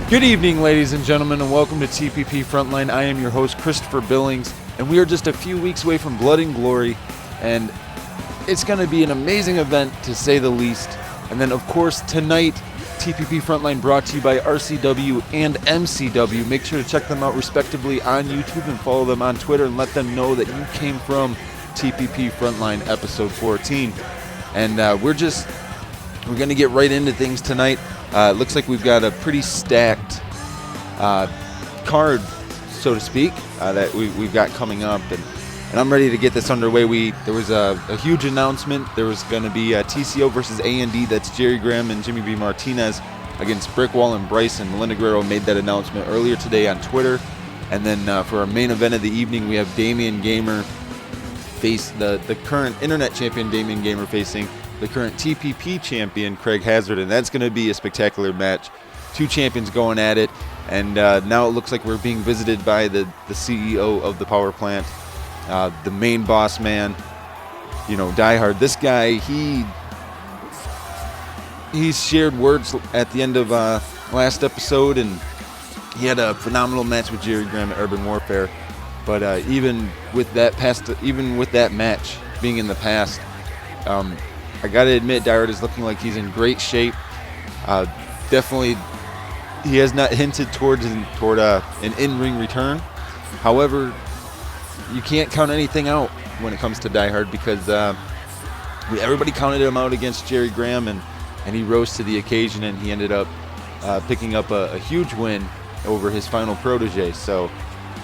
Good evening, ladies and gentlemen, and welcome to TPP Frontline. I am your host, Christopher Billings, and we are just a few weeks away from Blood and Glory, and it's going to be an amazing event, to say the least. And then, of course, tonight, TPP Frontline brought to you by RCW and MCW. Make sure to check them out respectively on YouTube and follow them on Twitter and let them know that you came from TPP Frontline episode 14. And we're going to get right into things tonight. It looks like we've got a pretty stacked card, so to speak, that we've got coming up, and I'm ready to get this underway. There was a huge announcement. There was going to be TCO versus A&D. That's Jerry Graham and Jimmy B. Martinez against Brickwall and Bryson. Melinda Guerrero made that announcement earlier today on Twitter. And then for our main event of the evening, we have Damian Gamer face the current internet champion Damian Gamer facing the current TPP champion, Craig Hazard, and that's going to be a spectacular match. Two champions going at it, and now it looks like we're being visited by the CEO of the power plant, the main boss man, Die Hard. This guy, he's shared words at the end of last episode, and he had a phenomenal match with Jerry Graham at Urban Warfare. But even with that match being in the past, I got to admit, Die Hard is looking like he's in great shape. Definitely, he has not hinted toward an in-ring return. However, you can't count anything out when it comes to Die Hard, because everybody counted him out against Jerry Graham, and he rose to the occasion, and he ended up picking up a huge win over his final protege. So,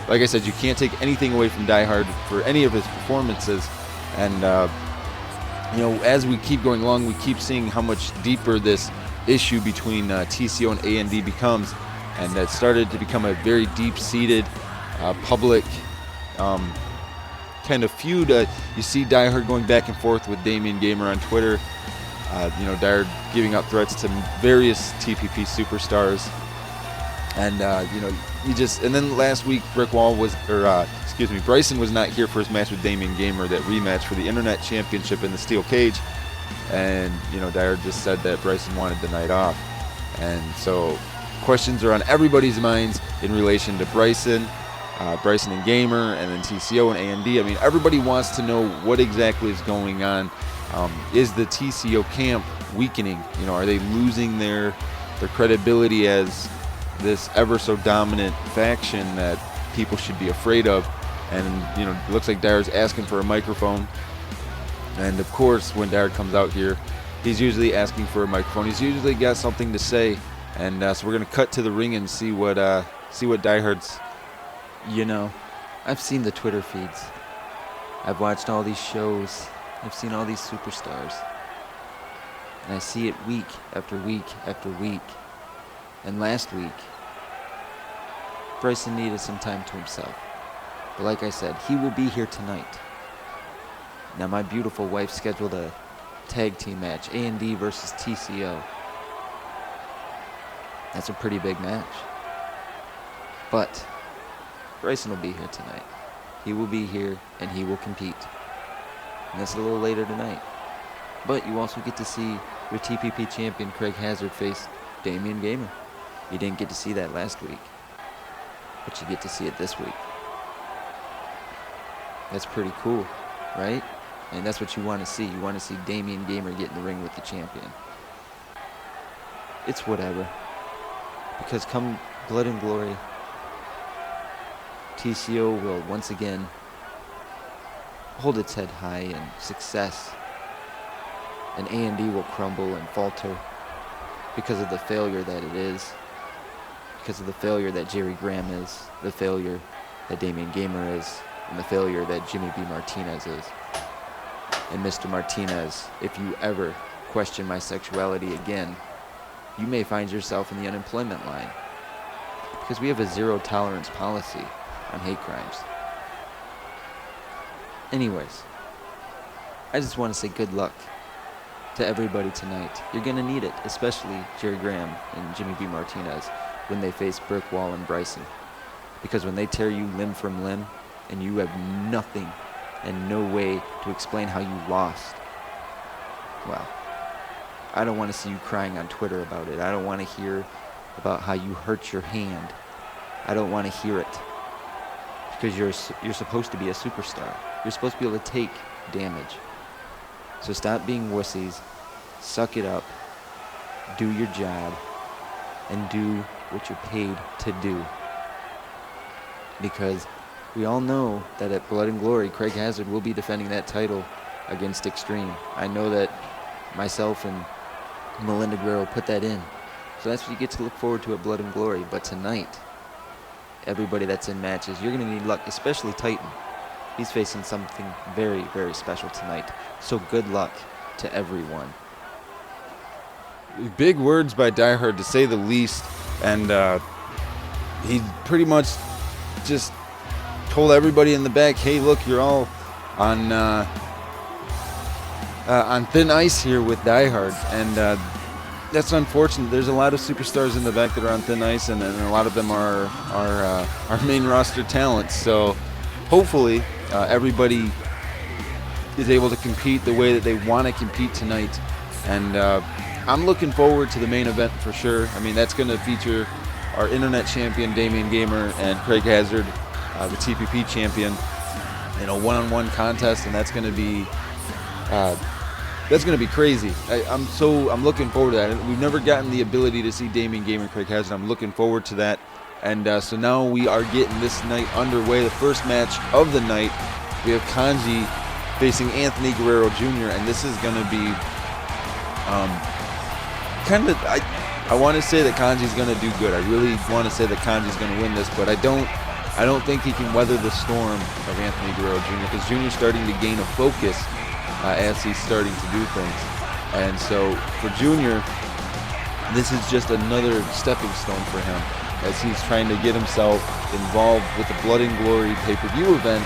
like I said, you can't take anything away from Die Hard for any of his performances, and as we keep going along, we keep seeing how much deeper this issue between TCO and A&D becomes, and that started to become a very deep-seated, public kind of feud. You see Die Hard going back and forth with Damian Gamer on Twitter. Die Hard giving out threats to various TPP superstars, and and then last week Bryson was not here for his match with Damian Gamer, that rematch for the Internet Championship in the Steel Cage. And, Die Hard just said that Bryson wanted the night off. And so questions are on everybody's minds in relation to Bryson and Gamer, and then TCO and A&D. I mean, everybody wants to know what exactly is going on. Is the TCO camp weakening? Are they losing their credibility as this ever so dominant faction that people should be afraid of? And it looks like Dyer's asking for a microphone, and of course when Dyer comes out here, he's usually asking for a microphone. He's usually got something to say, and so we're gonna cut to the ring and see what Dyer's. I've seen the Twitter feeds. I've watched all these shows. I've seen all these superstars, and I see it week after week after week. And last week, Bryson needed some time to himself. But like I said, he will be here tonight. Now, my beautiful wife scheduled a tag team match, A&D versus TCO. That's a pretty big match. But Bryson will be here tonight. He will be here, and he will compete. And that's a little later tonight. But you also get to see your TPP champion, Craig Hazard, face Damian Gamer. You didn't get to see that last week, but you get to see it this week. That's pretty cool, right? And that's what you want to see. You want to see Damian Gamer get in the ring with the champion. It's whatever. Because come Blood and Glory, TCO will once again hold its head high in success, and A&D will crumble and falter because of the failure that it is, because of the failure that Jerry Graham is, the failure that Damian Gamer is, and the failure that Jimmy B. Martinez is. And Mr. Martinez, if you ever question my sexuality again, you may find yourself in the unemployment line, because we have a zero-tolerance policy on hate crimes. Anyways, I just want to say good luck to everybody tonight. You're going to need it, especially Jerry Graham and Jimmy B. Martinez when they face Brickwall and Bryson. Because when they tear you limb from limb and you have nothing and no way to explain how you lost, well, I don't want to see you crying on Twitter about it. I don't want to hear about how you hurt your hand. I don't want to hear it. Because you're supposed to be a superstar. You're supposed to be able to take damage. So stop being wussies. Suck it up. Do your job. And do what you're paid to do. Because we all know that at Blood and Glory, Craig Hazard will be defending that title against Extreme. I know that myself and Melinda Guerrero put that in. So that's what you get to look forward to at Blood and Glory. But tonight, everybody that's in matches, you're going to need luck, especially Titan. He's facing something very, very special tonight. So good luck to everyone. Big words by Die Hard, to say the least. And he pretty much just told everybody in the back, hey, look, you're all on thin ice here with Die Hard. And that's unfortunate. There's a lot of superstars in the back that are on thin ice, and a lot of them are our main roster talents. So hopefully everybody is able to compete the way that they want to compete tonight. And I'm looking forward to the main event for sure. I mean, that's going to feature our internet champion Damian Gamer and Craig Hazard, the TPP champion, in a one-on-one contest, and that's going to be crazy. I'm looking forward to that. We've never gotten the ability to see Damian Gamer and Craig Hazard. I'm looking forward to that. And so now we are getting this night underway. The first match of the night, we have Kanji facing Anthony Guerrero Jr., and this is going to be I want to say that Kanji's going to do good. I really want to say that Kanji's going to win this, but I don't think he can weather the storm of Anthony Guerrero Jr., because Jr.'s starting to gain a focus as he's starting to do things. And so for Jr., this is just another stepping stone for him as he's trying to get himself involved with the Blood and Glory pay-per-view event.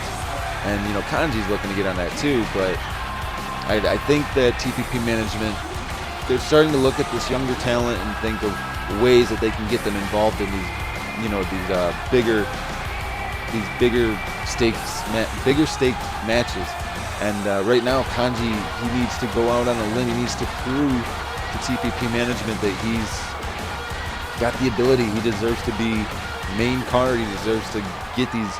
And, Kanji's looking to get on that too, but I think that TPP management, they're starting to look at this younger talent and think of ways that they can get them involved in these, bigger staked matches. And right now, Kanji, he needs to go out on a limb. He needs to prove to TPP management that he's got the ability. He deserves to be main card. He deserves to get these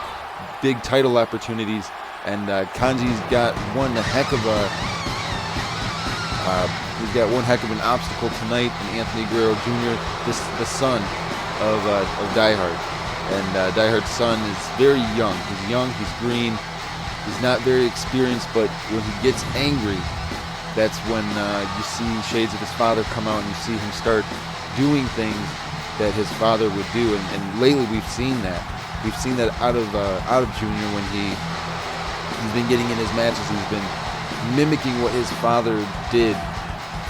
big title opportunities. And Kanji's got one heck of an obstacle tonight in Anthony Guerrero Jr., the son of Die Hard. And Die Hard's son is very young. He's young. He's green. He's not very experienced, but when he gets angry, that's when you see shades of his father come out, and you see him start doing things that his father would do. And lately we've seen that. We've seen that out of Junior when he's been getting in his matches. He's been mimicking what his father did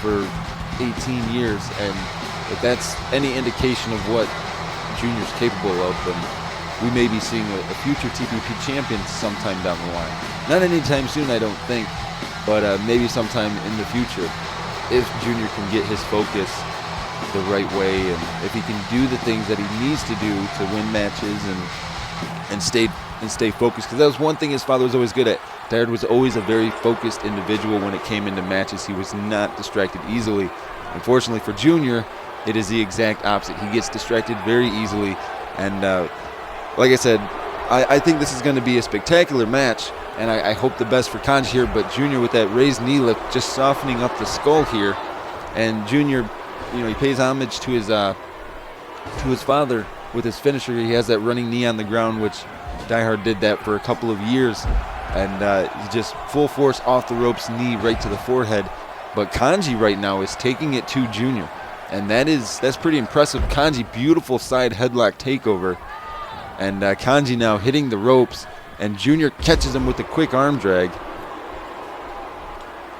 for 18 years. And if that's any indication of what Junior's capable of, then we may be seeing a future TPP champion sometime down the line. Not anytime soon, I don't think, but maybe sometime in the future, if Junior can get his focus the right way, and if he can do the things that he needs to do to win matches and stay focused. Because that was one thing his father was always good at. Dad was always a very focused individual when it came into matches. He was not distracted easily. Unfortunately for Junior, it is the exact opposite. He gets distracted very easily, and like I said, I think this is going to be a spectacular match, and I hope the best for Kanji here. But Junior, with that raised knee lift, just softening up the skull here, and Junior, he pays homage to his father with his finisher. He has that running knee on the ground, which Die Hard did that for a couple of years, and he just full force off the ropes knee right to the forehead. But Kanji right now is taking it to Junior, and that's pretty impressive. Kanji, beautiful side headlock takeover. And Kanji now hitting the ropes, and Junior catches him with a quick arm drag.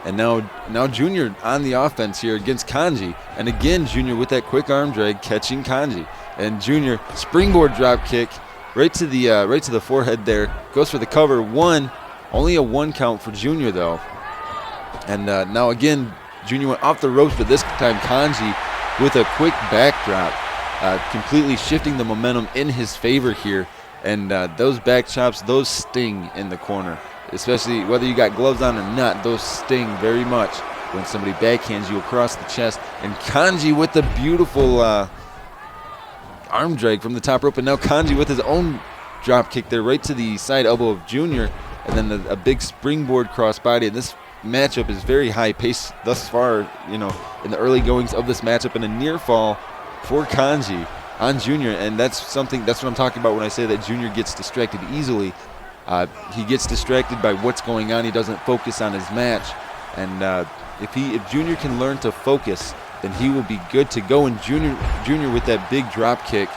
And now Junior on the offense here against Kanji. And again, Junior with that quick arm drag catching Kanji. And Junior springboard drop kick right to the forehead there. Goes for the cover. Only a one count for Junior though. And now again, Junior went off the ropes, but this time Kanji with a quick backdrop. Completely shifting the momentum in his favor here. And those back chops, those sting in the corner. Especially whether you got gloves on or not, those sting very much. when somebody backhands you across the chest. And Kanji with the beautiful arm drag from the top rope. And now Kanji with his own drop kick there right to the side elbow of Junior. And then a big springboard crossbody. And this matchup is very high pace thus far, in the early goings of this matchup. And a near fall for Kanji on Junior. And that's what I'm talking about when I say that Junior gets distracted easily. He gets distracted by what's going on. He doesn't focus on his match. And if Junior can learn to focus, then he will be good to go. And Junior with that big drop kick.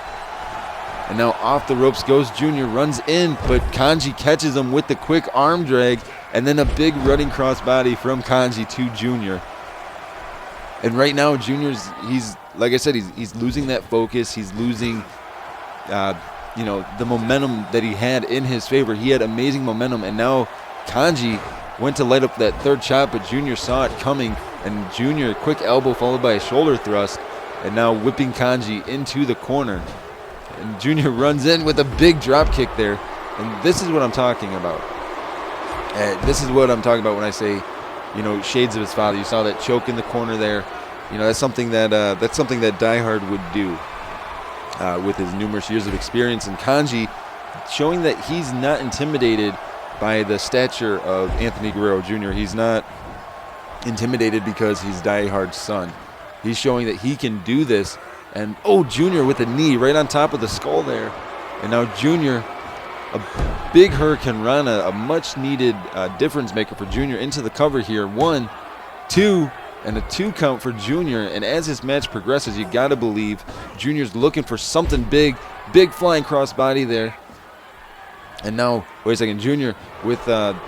And now off the ropes goes Junior, runs in, but Kanji catches him with the quick arm drag, and then a big running crossbody from Kanji to Junior. And right now, he's like I said, he's losing that focus. He's losing, the momentum that he had in his favor. He had amazing momentum, and now Kanji went to light up that third shot, but Junior saw it coming, and Junior, quick elbow followed by a shoulder thrust, and now whipping Kanji into the corner. And Junior runs in with a big drop kick there, and this is what I'm talking about. This is what I'm talking about when I say, shades of his father. You saw that choke in the corner there. That's something that Die Hard would do with his numerous years of experience. And Kanji showing that he's not intimidated by the stature of Anthony Guerrero Jr. He's not intimidated because he's Die Hard's son. He's showing that he can do this. And Junior with a knee right on top of the skull there. And now Junior, a big Hurricane Rana, a much needed difference maker for Junior into the cover here. 1, 2, and a 2 count for Junior. And as this match progresses, you got to believe Junior's looking for something big flying crossbody there. And now, wait a second, Junior with a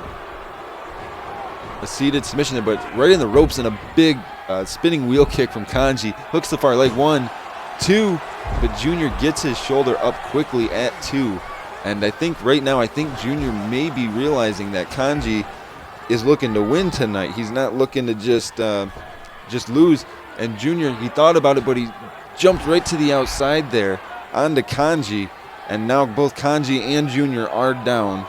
seated submission there, but right in the ropes, and a big spinning wheel kick from Kanji. Hooks the far leg, 1, 2, but Junior gets his shoulder up quickly at 2. And I think Junior may be realizing that Kanji is looking to win tonight. He's not looking to just lose. And Junior, he thought about it, but he jumped right to the outside there onto Kanji. And now both Kanji and Junior are down.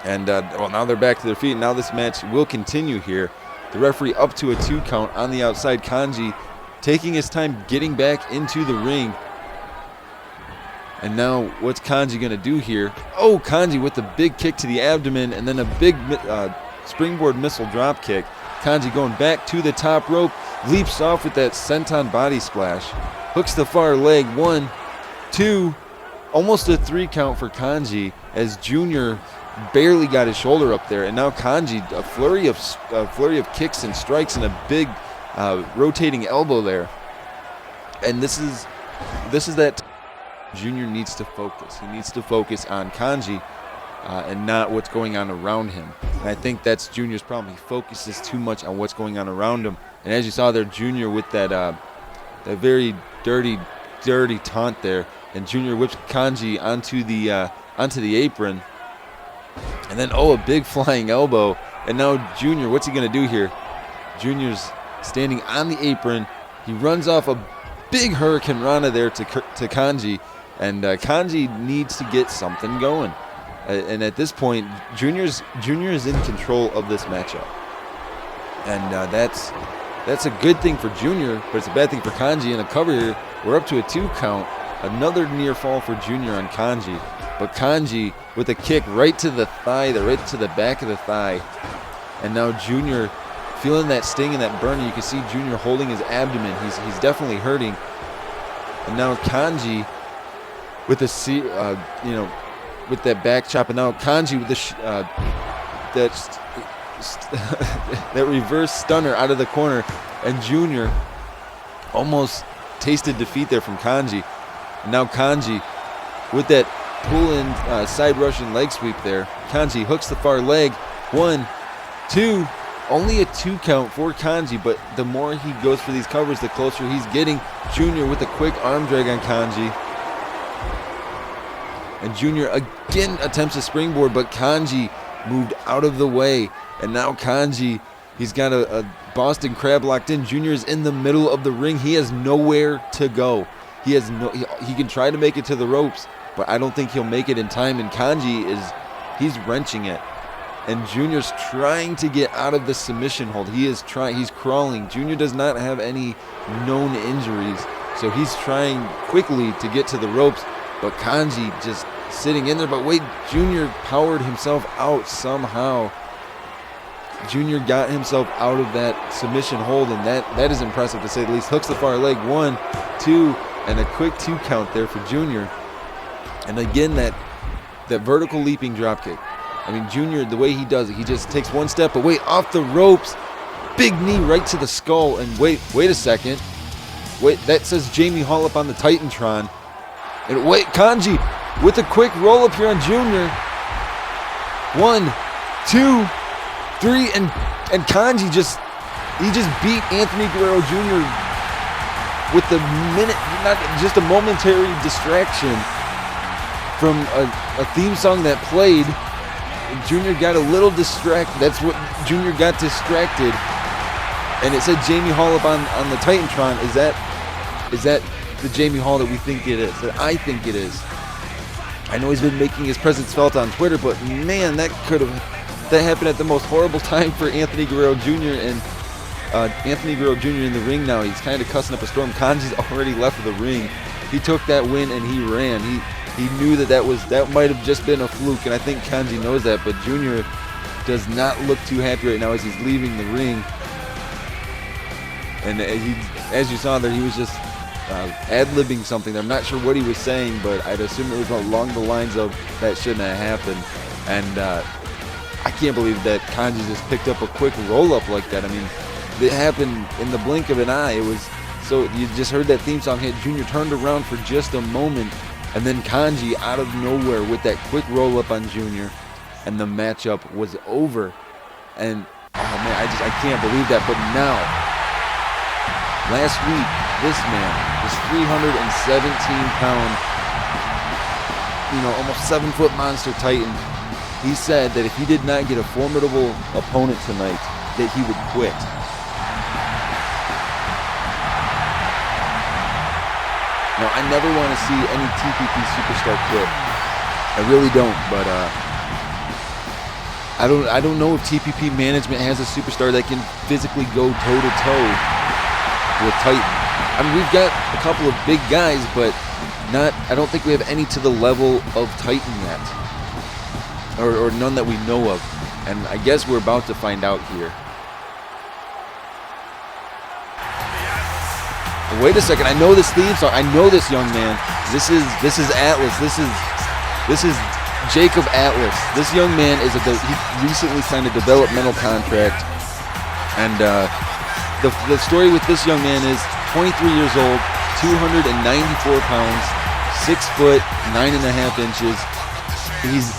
And now they're back to their feet. Now this match will continue here. The referee up to a 2 count on the outside. Kanji taking his time getting back into the ring. And now what's Kanji going to do here? Kanji with the big kick to the abdomen, and then a big springboard missile drop kick. Kanji going back to the top rope, leaps off with that senton body splash. Hooks the far leg, 1, 2, almost a 3 count for Kanji as Junior barely got his shoulder up there. And now Kanji, a flurry of kicks and strikes and a big rotating elbow there. And this is that Junior needs to focus. He needs to focus on Kanji and not what's going on around him. And I think that's Junior's problem. He focuses too much on what's going on around him. And as you saw there, Junior with that very dirty taunt there, and Junior whips Kanji onto the apron. And then a big flying elbow. And now Junior, what's he gonna do here? Junior's standing on the apron. He runs off a big Hurricane Rana there to Kanji. And Kanji needs to get something going. And at this point, Junior is in control of this matchup. And that's a good thing for Junior, but it's a bad thing for Kanji. In a cover here, we're up to a 2 count. Another near fall for Junior on Kanji. But Kanji with a kick right to the thigh, right to the back of the thigh. And now Junior feeling that sting and that burn. You can see Junior holding his abdomen. He's definitely hurting. And now Kanji with with that back chop, and now Kanji with that reverse stunner out of the corner, and Junior almost tasted defeat there from Kanji. And now Kanji with that pull-in side Russian leg sweep there. Kanji hooks the far leg, 1, 2, only a 2 count for Kanji, but the more he goes for these covers, the closer he's getting. Junior with a quick arm drag on Kanji. And Junior again attempts a springboard, but Kanji moved out of the way. And now Kanji, he's got a Boston Crab locked in. Junior is in the middle of the ring. He has nowhere to go. He can try to make it to the ropes, but I don't think he'll make it in time. And Kanji he's wrenching it. and Junior's trying to get out of the submission hold. He's crawling. Junior does not have any known injuries, so he's trying quickly to get to the ropes, but Kanji just sitting in there. But wait, Junior powered himself out somehow. Junior got himself out of that submission hold, and that is impressive to say the least. Hooks the far leg, 1, 2, and a quick 2 count there for Junior. And again, that vertical leaping dropkick. I mean, Junior, the way he does it, he just takes one step, but wait, off the ropes, big knee right to the skull, and wait a second. Wait, that says Jamie Hall up on the Titantron. And wait, Kanji with a quick roll up here on Junior. 1, 2, 3, and Kanji just beat Anthony Guerrero Jr. with the minute, not just a momentary distraction from a theme song that played. Junior got a little distracted. That's what Junior got distracted. And it said Jamie Hall up on the Titantron. Is that the Jamie Hall that we think it is? That I think it is. I know he's been making his presence felt on Twitter, but man, that happened at the most horrible time for Anthony Guerrero Jr. And Anthony Guerrero Jr. in the ring now. He's kind of cussing up a storm. Kanji's already left the ring. He took that win and he ran. He knew that might have just been a fluke, and I think Kanji knows that, but Junior does not look too happy right now as he's leaving the ring. And as you saw there, he was just ad-libbing something. I'm not sure what he was saying, but I'd assume it was along the lines of that shouldn't have happened. And I can't believe that Kanji just picked up a quick roll-up like that. I mean, it happened in the blink of an eye. It was so you just heard that theme song hit. Junior turned around for just a moment, and then Kanji out of nowhere with that quick roll-up on Junior, and the matchup was over. And oh man, I can't believe that. But now, last week, this man, this 317-pound, almost 7-foot monster Titan, he said that if he did not get a formidable opponent tonight, that he would quit. Now, I never want to see any TPP superstar quit. I really don't, but I don't know if TPP management has a superstar that can physically go toe-to-toe with Titan. I mean, we've got a couple of big guys, but I don't think we have any to the level of Titan yet. Or none that we know of. And I guess we're about to find out here. Wait a second, I know this theme song. I know this young man. This is Atlas. This is Jacob Atlas. This young man he recently signed a developmental contract. And the story with this young man is 23 years old, 294 pounds, 6 foot, 9.5 inches.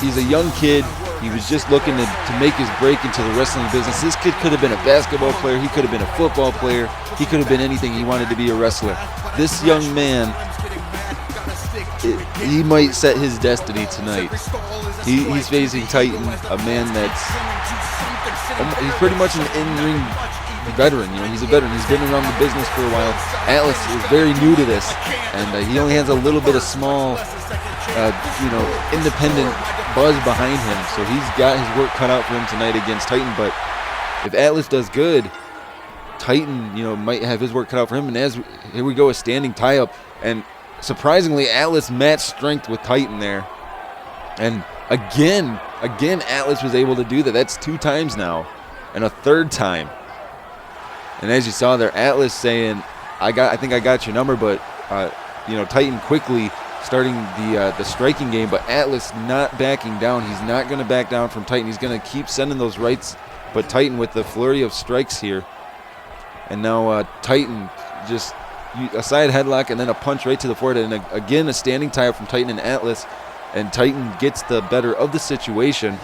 He's a young kid. He was just looking to make his break into the wrestling business. This kid could have been a basketball player. He could have been a football player. He could have been anything. He wanted to be a wrestler. This young man, he might set his destiny tonight. He's facing Titan, a man he's pretty much an in-ring veteran. He's a veteran. He's been around the business for a while. Atlas is very new to this, and he only has a little bit of small, independent buzz behind him, so he's got his work cut out for him tonight against Titan. But if Atlas does good, Titan, might have his work cut out for him. And here we go, a standing tie-up, and surprisingly, Atlas matched strength with Titan there. And again, Atlas was able to do that. That's 2 times now, and a 3rd time. And as you saw there, Atlas saying, "I think I got your number," but Titan quickly starting the striking game, but Atlas not backing down. He's not going to back down from Titan. He's going to keep sending those rights, but Titan with the flurry of strikes here. And now Titan just a side headlock and then a punch right to the forehead, and again a standing tie-up from Titan and Atlas, and Titan gets the better of the situation.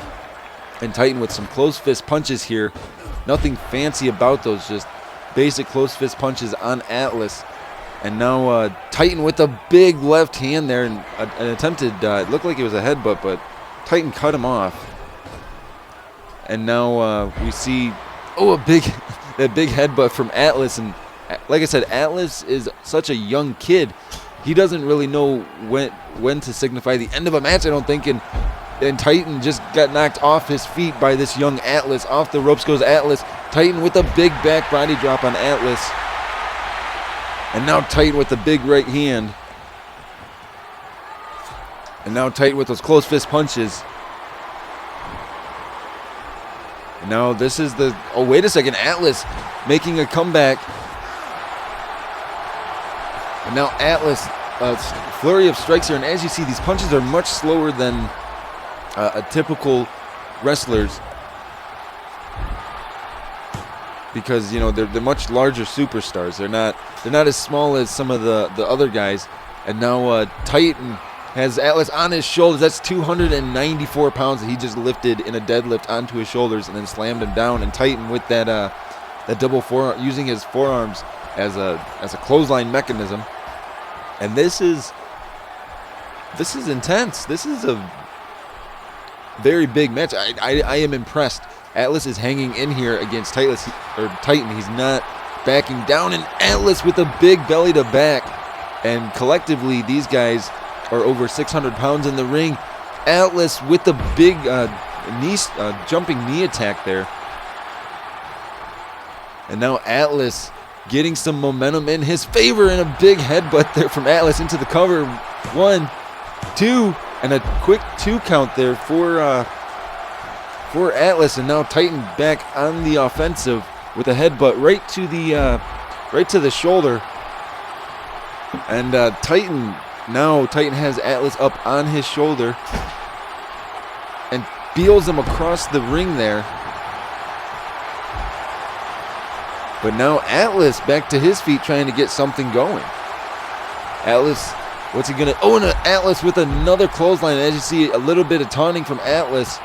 And Titan with some close fist punches here. Nothing fancy about those, just basic close fist punches on Atlas. And now Titan with a big left hand there, and an attempted, it looked like it was a headbutt, but Titan cut him off. And now we see, that big headbutt from Atlas. And like I said, Atlas is such a young kid. He doesn't really know when to signify the end of a match, I don't think. And And Titan just got knocked off his feet by this young Atlas. Off the ropes goes Atlas. Titan with a big back body drop on Atlas. And now Titan with the big right hand. And now Titan with those close fist punches. And now this is the... Oh, wait a second. Atlas making a comeback. And now Atlas, flurry of strikes here. And as you see, these punches are much slower than a typical wrestlers. Because, you know, they're much larger superstars. They're not as small as some of the other guys. And now Titan has Atlas on his shoulders. That's 294 pounds that he just lifted in a deadlift onto his shoulders and then slammed him down. And Titan with that double forearm, using his forearms as a clothesline mechanism. And this is intense. This is a very big match. I am impressed. Atlas is hanging in here against Titan. He's not backing down. And Atlas with a big belly to back. And collectively, these guys are over 600 pounds in the ring. Atlas with the big jumping knee attack there. And now Atlas getting some momentum in his favor, and a big headbutt there from Atlas into the cover. 1, 2, and a quick 2 count there for Atlas. And now Titan back on the offensive with a headbutt right to the shoulder. And Titan has Atlas up on his shoulder and beals him across the ring there. But now Atlas back to his feet trying to get something going. Atlas, what's he gonna... Oh, and Atlas with another clothesline. As you see, a little bit of taunting from Atlas.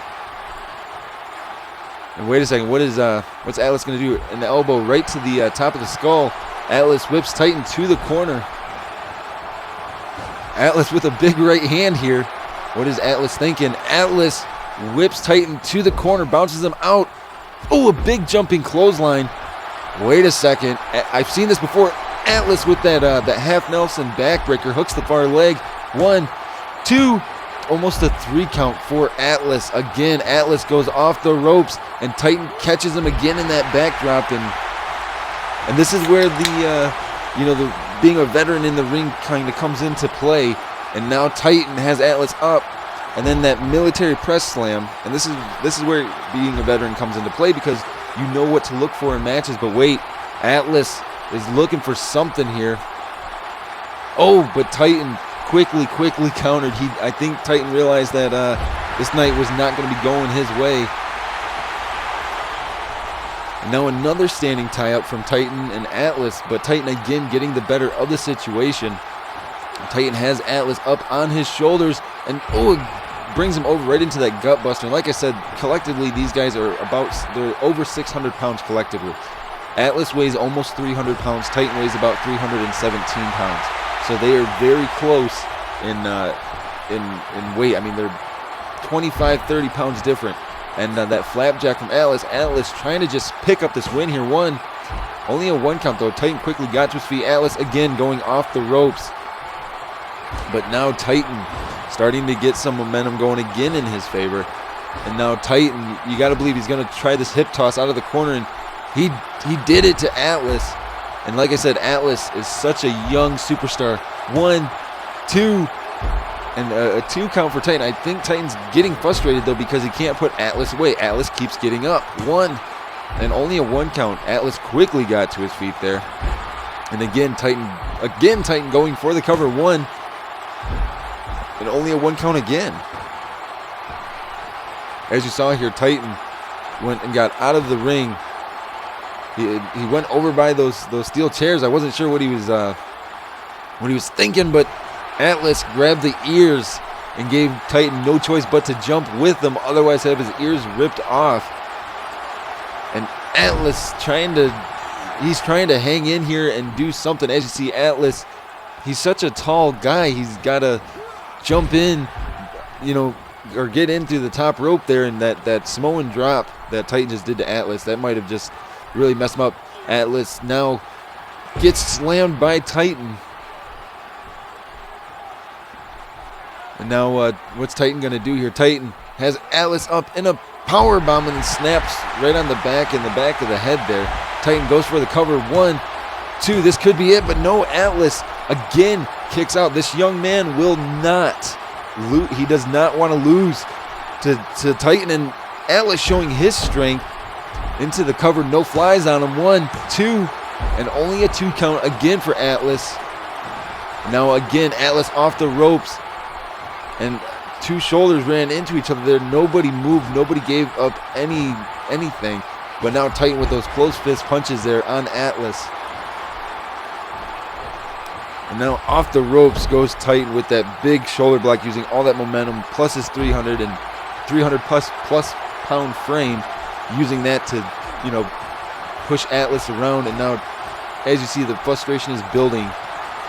And wait a second, what's Atlas gonna do? An elbow right to the top of the skull. Atlas whips Titan to the corner. Atlas with a big right hand here. What is Atlas thinking? Atlas whips Titan to the corner, bounces him out. Oh, a big jumping clothesline. Wait a second. I've seen this before. Atlas with that half Nelson backbreaker, hooks the far leg. 1, 2, almost a 3 count for Atlas. Again, Atlas goes off the ropes, and Titan catches him again in that backdrop. And this is where the being a veteran in the ring kind of comes into play. And now Titan has Atlas up, and then that military press slam. And this is where being a veteran comes into play, because you know what to look for in matches. But wait, Atlas is looking for something here. Oh, but Titan quickly countered. I think Titan realized that this night was not going to be going his way. And now another standing tie-up from Titan and Atlas, but Titan again getting the better of the situation. Titan has Atlas up on his shoulders, and brings him over right into that gut buster. And like I said, collectively, these guys they're over 600 pounds collectively. Atlas weighs almost 300 pounds. Titan weighs about 317 pounds. So they are very close in weight. I mean, they're 25, 30 pounds different. And that flapjack from Atlas trying to just pick up this win here. Only a 1 count though. Titan quickly got to his feet. Atlas again going off the ropes. But now Titan starting to get some momentum going again in his favor. And now Titan, you got to believe he's going to try this hip toss out of the corner. And he did it to Atlas. And like I said, Atlas is such a young superstar. 1, 2, and a 2 count for Titan. I think Titan's getting frustrated though, because he can't put Atlas away. Atlas keeps getting up. 1, and only a 1 count. Atlas quickly got to his feet there. And again, Titan going for the cover. 1, and only a 1 count again. As you saw here, Titan went and got out of the ring. He went over by those steel chairs. I wasn't sure what he was thinking, but Atlas grabbed the ears and gave Titan no choice but to jump with them. Otherwise, have his ears ripped off. And Atlas trying to hang in here and do something. As you see, Atlas, he's such a tall guy. He's got to jump in, or get in through the top rope there. And that Samoan drop that Titan just did to Atlas, that might have just really messed him up. Atlas now gets slammed by Titan. And now what's Titan going to do here? Titan has Atlas up in a power bomb and snaps right on the back of the head there. Titan goes for the cover. 1, 2. This could be it, but no. Atlas again kicks out. This young man will not lose. He does not want to lose to Titan, and Atlas showing his strength into the cover. No flies on him. 1, 2, and only a 2 count again for Atlas. Now again, Atlas off the ropes, and 2 shoulders ran into each other there. Nobody moved. Nobody gave up anything. But now Titan with those close fist punches there on Atlas. And now off the ropes goes Titan with that big shoulder block, using all that momentum plus his 300 plus pound frame, using that to, push Atlas around. And now, as you see, the frustration is building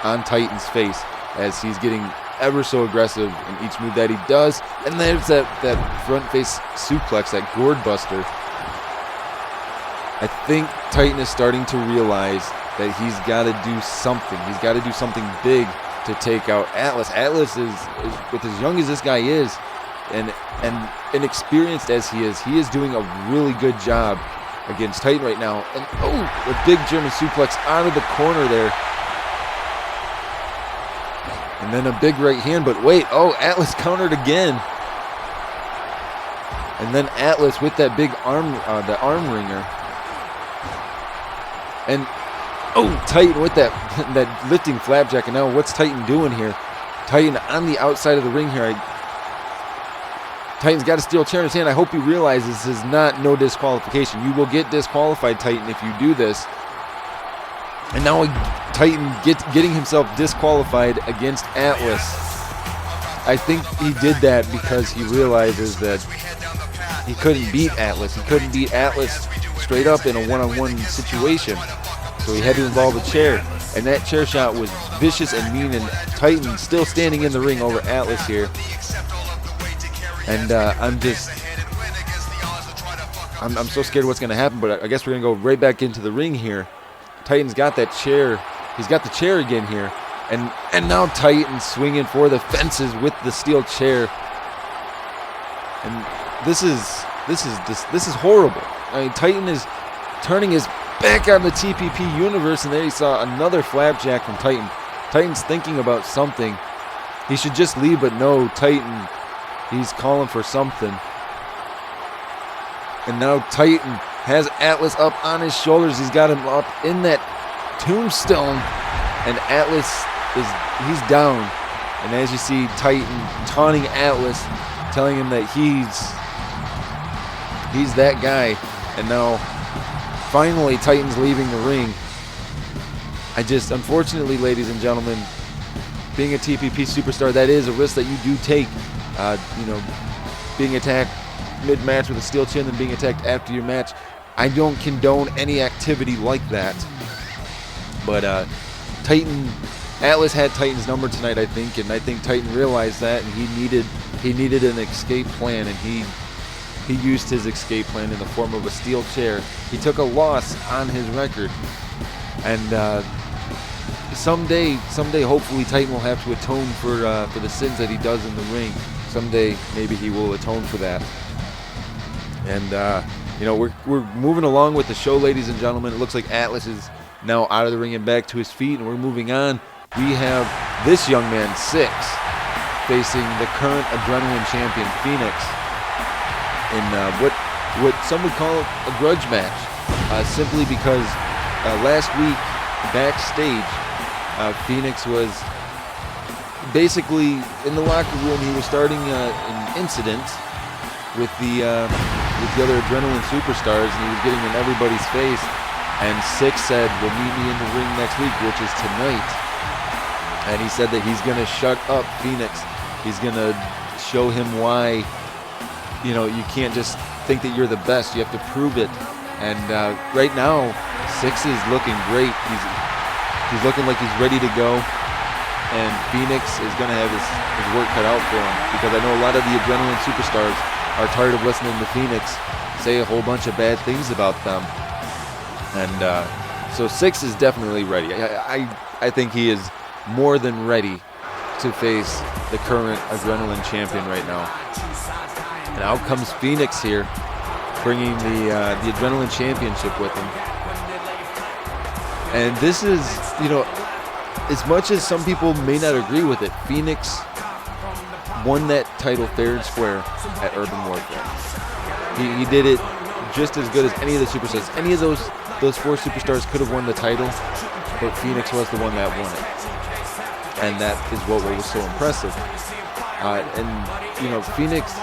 on Titan's face as he's getting ever so aggressive in each move that he does. And there's that front face suplex, that gourd buster. I think Titan is starting to realize that he's got to do something. He's got to do something big to take out Atlas. Atlas is with as young as this guy is, and inexperienced as he is doing a really good job against Titan right now. And a big German suplex out of the corner there. And then a big right hand, but wait, Atlas countered again. And then Atlas with that big arm wringer. And Titan with that lifting flapjack. And now what's Titan doing here? Titan on the outside of the ring here. Titan's got a steel chair in his hand. I hope he realizes this is no disqualification. You will get disqualified, Titan, if you do this. And now Titan getting himself disqualified against Atlas. I think he did that because he realizes that he couldn't beat Atlas. He couldn't beat Atlas straight up in a one-on-one situation. So he had to involve a chair. And that chair shot was vicious and mean. And Titan still standing in the ring over Atlas here. And I'm so scared of what's going to happen. But I guess we're going to go right back into the ring here. Titan's got that chair. He's got the chair again here. And now Titan swinging for the fences with the steel chair. And this is horrible. I mean, Titan is turning his back on the TPP universe, and there you saw another flapjack from Titan. Titan's thinking about something. He should just leave, but no, Titan, he's calling for something. And now Titan has Atlas up on his shoulders. He's got him up in that tombstone, and Atlas he's down. And as you see, Titan taunting Atlas, telling him that he's that guy. And now finally Titan's leaving the ring. Unfortunately, ladies and gentlemen, being a TPP superstar, that is a risk that you do take. Being attacked mid-match with a steel chair and then being attacked after your match. I don't condone any activity like that. But Atlas had Titan's number tonight, I think, and I think Titan realized that, and he needed an escape plan, and he used his escape plan in the form of a steel chair. He took a loss on his record, and someday, hopefully, Titan will have to atone for the sins that he does in the ring. Someday, maybe he will atone for that. And we're moving along with the show, ladies and gentlemen. It looks like Atlas is now out of the ring and back to his feet, and we're moving on. We have this young man, Six, facing the current Adrenaline champion, Phoenix, in what some would call a grudge match, simply because last week backstage, Phoenix was basically in the locker room. He was starting an incident with the other Adrenaline superstars, and he was getting in everybody's face. And Six said, "Well, meet me in the ring next week," which is tonight. And he said that he's going to shut up Phoenix. He's going to show him why, you can't just think that you're the best. You have to prove it. And right now, Six is looking great. He's looking like he's ready to go. And Phoenix is going to have his work cut out for him, because I know a lot of the Adrenaline superstars are tired of listening to Phoenix say a whole bunch of bad things about them. And so Six is definitely ready. I think he is more than ready to face the current Adrenaline champion right now. And out comes Phoenix here, bringing the Adrenaline Championship with him. And this is, as much as some people may not agree with it, Phoenix won that title fair and square at Urban Warfare. He did it just as good as any of the superstars. Any of those 4 superstars could have won the title, but Phoenix was the one that won it. And that is what was so impressive. Phoenix,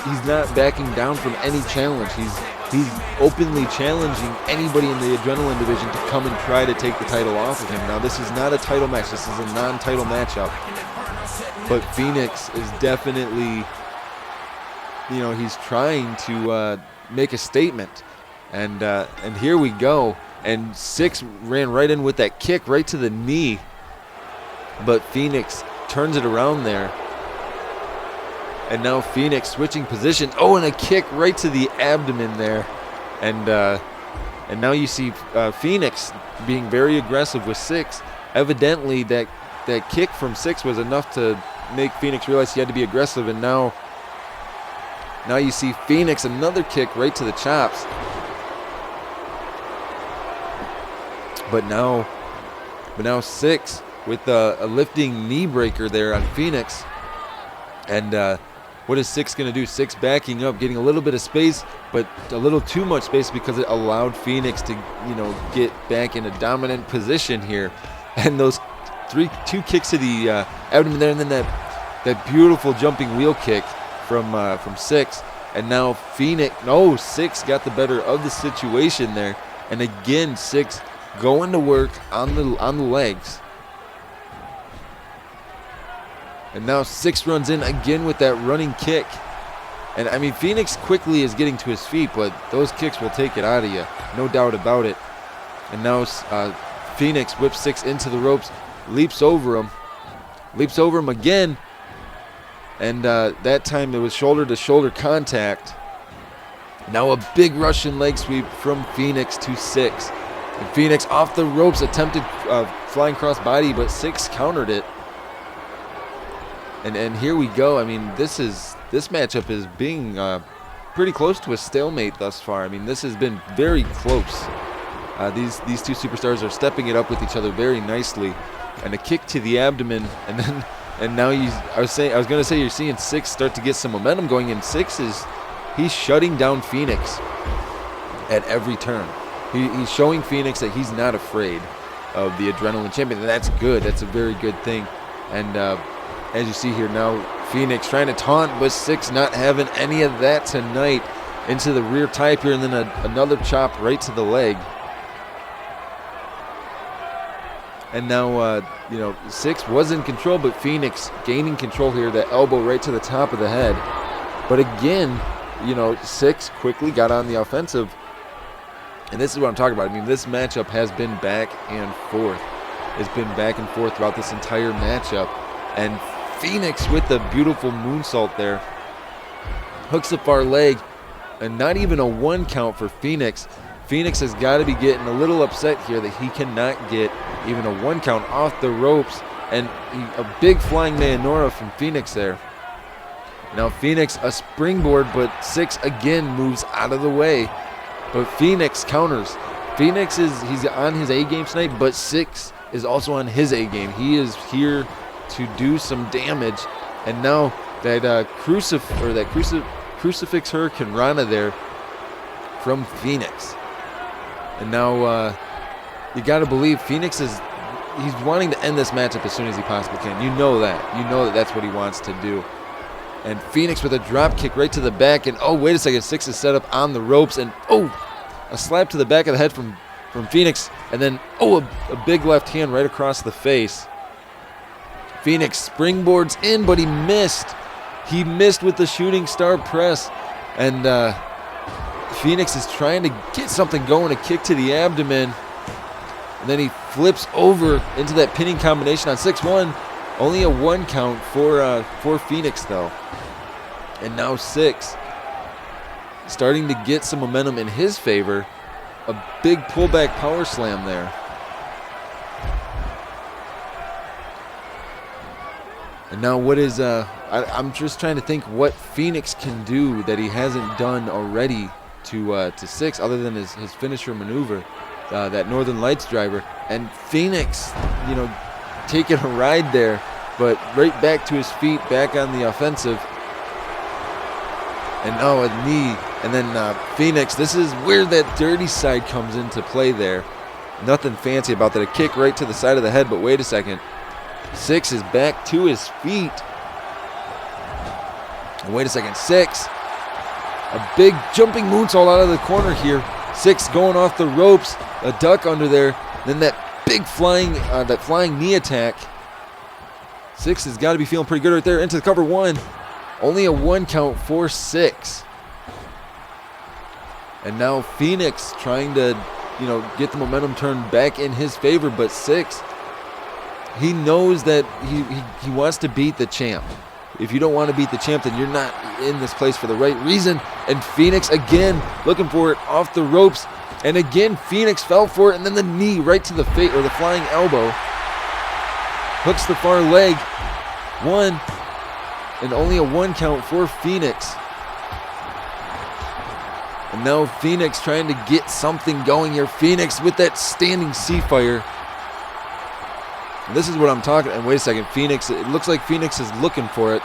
he's not backing down from any challenge. He's openly challenging anybody in the Adrenaline division to come and try to take the title off of him. Now, this is not a title match. This is a non-title matchup. But Phoenix is definitely, he's trying to make a statement. And here we go. And Six ran right in with that kick right to the knee. But Phoenix turns it around there. And now Phoenix switching position. Oh, and a kick right to the abdomen there. And now you see Phoenix being very aggressive with Six. Evidently, that kick from Six was enough to make Phoenix realize he had to be aggressive. And now you see Phoenix, another kick right to the chops. But now Six with a lifting knee breaker there on Phoenix. And what is Six going to do? Six backing up, getting a little bit of space, but a little too much space because it allowed Phoenix to, get back in a dominant position here. And those two kicks to the abdomen there, and then that beautiful jumping wheel kick from Six. And now Six got the better of the situation there. And again, Six going to work on the legs. And now Six runs in again with that running kick. And, Phoenix quickly is getting to his feet, but those kicks will take it out of you. No doubt about it. And now Phoenix whips Six into the ropes, leaps over him again. And that time it was shoulder-to-shoulder contact. Now a big Russian leg sweep from Phoenix to Six. And Phoenix off the ropes, attempted flying crossbody, but Six countered it. And here we go. This matchup is being pretty close to a stalemate thus far. This has been very close. These two superstars are stepping it up with each other very nicely. And a kick to the abdomen, and now I was going to say you're seeing Six start to get some momentum going, and he's shutting down Phoenix at every turn. He's showing Phoenix that he's not afraid of the Adrenaline Champion, and that's good. That's a very good thing. And as you see here now, Phoenix trying to taunt, but Six not having any of that tonight. Into the rear type here, and then another chop right to the leg. And now, Six was in control, but Phoenix gaining control here. That elbow right to the top of the head. But again, Six quickly got on the offensive. And this is what I'm talking about. This matchup has been back and forth. It's been back and forth throughout this entire matchup. And Phoenix with the beautiful moonsault there. Hooks the far leg. And not even a 1 count for Phoenix. Phoenix has got to be getting a little upset here that he cannot get even a 1 count off the ropes. And a big flying Mayonora from Phoenix there. Now Phoenix a springboard, but Six again moves out of the way. But Phoenix counters. He's on his A game tonight, but Six is also on his A game. He is here to do some damage. And now that crucifix Hurricane Rana there from Phoenix. And now you got to believe Phoenix he's wanting to end this matchup as soon as he possibly can. You know that that's what he wants to do. And Phoenix with a drop kick right to the back. And, oh, wait a second. Six is set up on the ropes. And, oh, a slap to the back of the head from Phoenix. And then, oh, a big left hand right across the face. Phoenix springboards in, but he missed. He missed with the shooting star press. And Phoenix is trying to get something going, a kick to the abdomen. And then he flips over into that pinning combination on 6-1. Only a 1 count for Phoenix, though. And now Six starting to get some momentum in his favor. A big pullback power slam there. And now what is, I I'm just trying to think what Phoenix can do that he hasn't done already to Six, other than his finisher maneuver, that Northern Lights driver. And Phoenix, taking a ride there, but right back to his feet, back on the offensive. And a knee. And then Phoenix, this is where that dirty side comes into play there. Nothing fancy about that. A kick right to the side of the head, but wait a second. Six is back to his feet. And wait a second, Six. A big jumping moonsault out of the corner here. Six going off the ropes. A duck under there. Then that big flying knee attack. Six has got to be feeling pretty good right there. Into the cover, one. Only a 1 count for Six. And now Phoenix trying to, get the momentum turned back in his favor. But Six, he knows that he wants to beat the champ. If you don't want to beat the champ, then you're not in this place for the right reason. And Phoenix again looking for it off the ropes. And again, Phoenix fell for it. And then the knee right to the face, or the flying elbow. Hooks the far leg. One. And only a 1 count for Phoenix. And now Phoenix trying to get something going here. Phoenix with that standing C-fire. And this is what I'm talking. And wait a second, Phoenix. It looks like Phoenix is looking for it.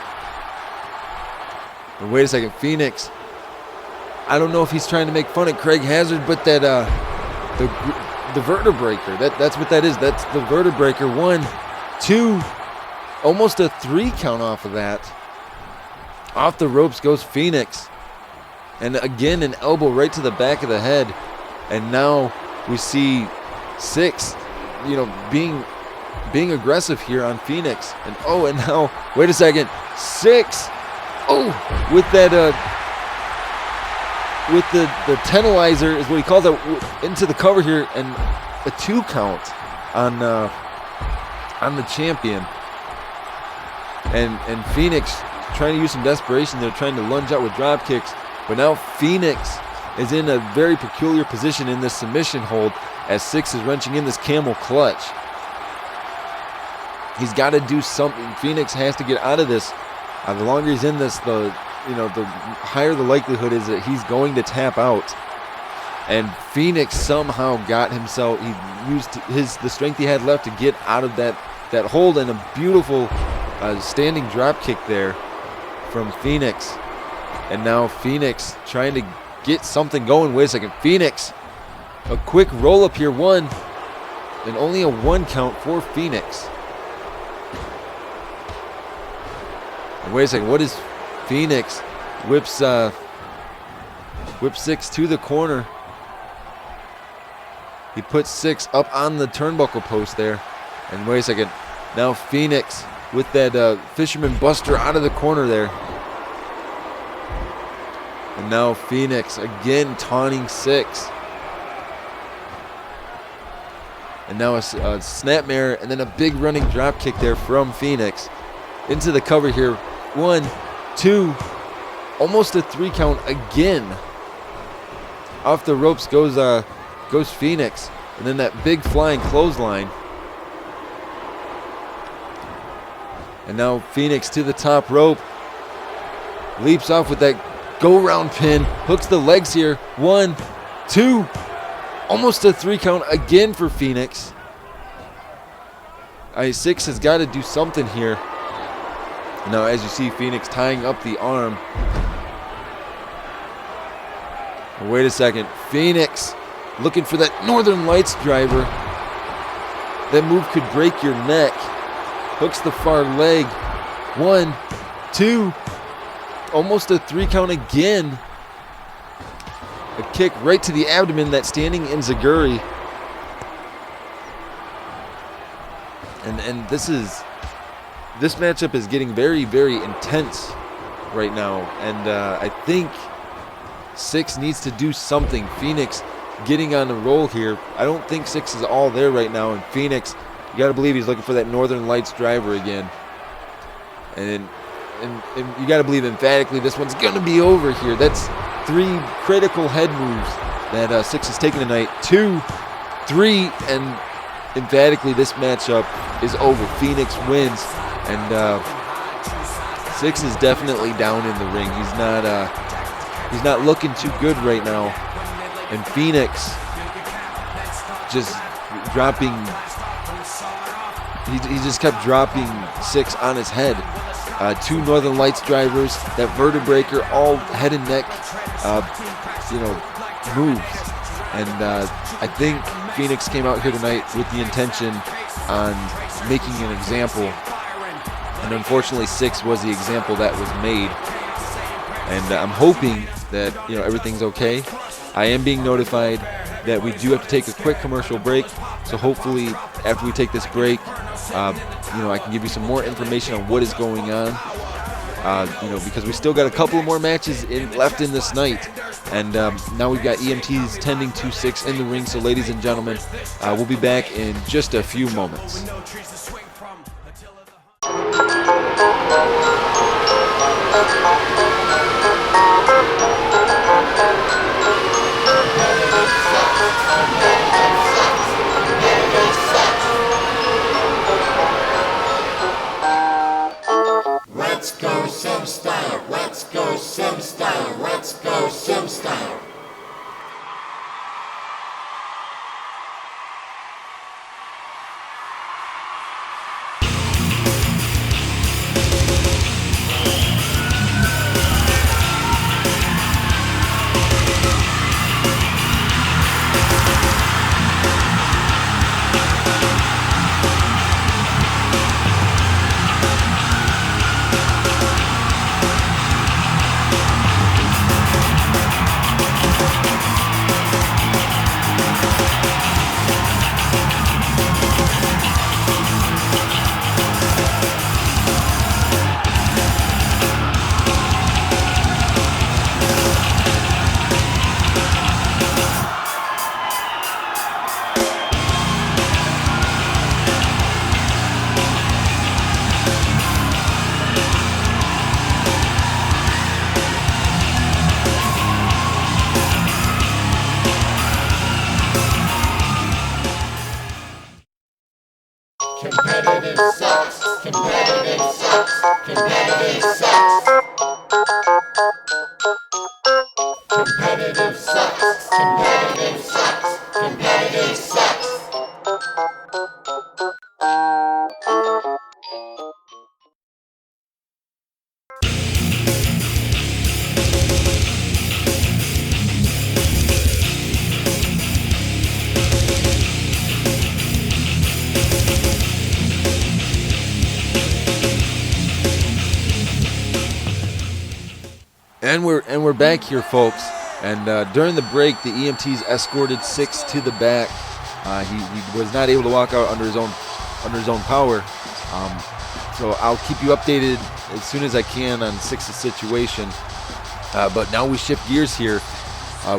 And wait a second, Phoenix. I don't know if he's trying to make fun of Craig Hazard, but that the vertebraker. That's what that is. That's the vertebraker. 1, 2, almost a 3 count off of that. Off the ropes goes Phoenix. And again, an elbow right to the back of the head. And now we see Six, being aggressive here on Phoenix. And and now, wait a second, Six, with that, with the tendilizer is what he calls it, into the cover here, and a 2 count on the champion. And Phoenix trying to use some desperation. They're trying to lunge out with drop kicks. But now Phoenix is in a very peculiar position in this submission hold as Six is wrenching in this camel clutch. He's got to do something. Phoenix has to get out of this. The longer he's in this, the higher the likelihood is that he's going to tap out. And Phoenix somehow got himself, he used the strength he had left to get out of that hold, and a beautiful standing drop kick there from Phoenix. And now Phoenix trying to get something going. Wait a second. Phoenix, a quick roll up here. 1, and only a 1 count for Phoenix. And wait a second. What is Phoenix? Whips Six to the corner. He puts Six up on the turnbuckle post there. And wait a second. Now Phoenix with that fisherman buster out of the corner there. And now Phoenix again taunting Six. And now a snapmare, and then a big running drop kick there from Phoenix. Into the cover here. 1, 2, almost a 3 count again. Off the ropes goes Phoenix. And then that big flying clothesline. And now Phoenix to the top rope. Leaps off with that go-round pin. Hooks the legs here. 1, 2. Almost a 3 count again for Phoenix. Six has got to do something here. Now, as you see, Phoenix tying up the arm. Wait a second. Phoenix looking for that Northern Lights driver. That move could break your neck. Hooks the far leg. 1, 2. Almost a 3 count again. A kick right to the abdomen, that standing enziguri. And this matchup is getting very, very intense right now. And I think Six needs to do something. Phoenix getting on the roll here. I don't think Six is all there right now. And Phoenix, you got to believe he's looking for that Northern Lights driver again. And you got to believe emphatically this one's going to be over here. That's 3 critical head moves that Six has taken tonight. 2, 3, and emphatically this matchup is over. Phoenix wins. And Six is definitely down in the ring. He's not looking too good right now. And Phoenix just dropping. He just kept dropping Six on his head. Two Northern Lights drivers, that vertebraker, all head and neck, moves. And I think Phoenix came out here tonight with the intention on making an example. And unfortunately, Six was the example that was made. And I'm hoping that everything's okay. I am being notified that we do have to take a quick commercial break. So hopefully, after we take this break, I can give you some more information on what is going on. Because we still got a couple more matches left in this night. And now we've got EMTs tending to Six in the ring. So ladies and gentlemen, we'll be back in just a few moments. Let's go sim style, let's go sim style, let's go sim style. Competitive sucks, competitive sucks, competitive sucks. Competitive sucks, competitive sucks, competitive sucks. And we're back here, folks. And during the break, the EMTs escorted Six to the back. He was not able to walk out under his own power. So I'll keep you updated as soon as I can on Six's situation. But now we shift gears here.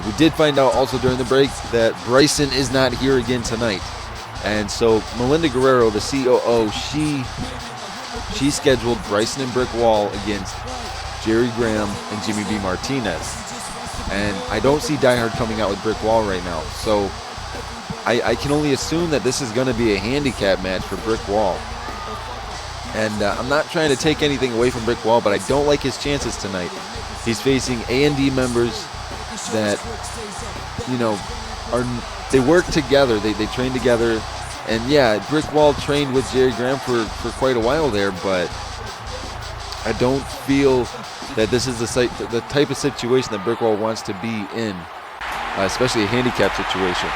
We did find out also during the break that Bryson is not here again tonight. And so Melinda Guerrero, the COO, she scheduled Bryson and Brick Wall against Jerry Graham and Jimmy B. Martinez. And I don't see Die Hard coming out with Brick Wall right now. So I can only assume that this is going to be a handicap match for Brick Wall. And I'm not trying to take anything away from Brick Wall, but I don't like his chances tonight. He's facing A&D members that, they work together. They train together. And yeah, Brick Wall trained with Jerry Graham for quite a while there, but I don't feel that this is the type of situation that Brick Wall wants to be in, especially a handicap situation.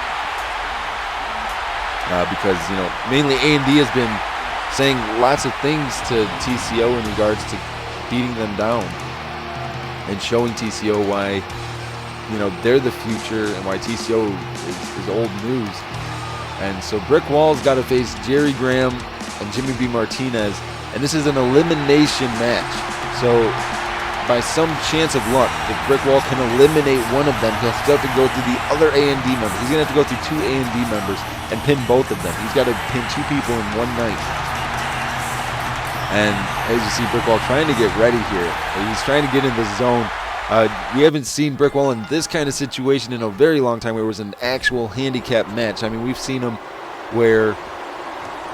Because, mainly A&D has been saying lots of things to TCO in regards to beating them down and showing TCO why, they're the future and why TCO is old news. And so Brick Wall's got to face Jerry Graham and Jimmy B. Martinez, and this is an elimination match. So by some chance of luck, if Brick Wall can eliminate one of them, he'll still have to go through the other A&D members. He's going to have to go through two A&D members and pin both of them. He's got to pin two people in one night. And as you see, Brick Wall trying to get ready here. He's trying to get in the zone. We haven't seen Brick Wall in this kind of situation in a very long time where it was an actual handicap match. I mean, we've seen him where,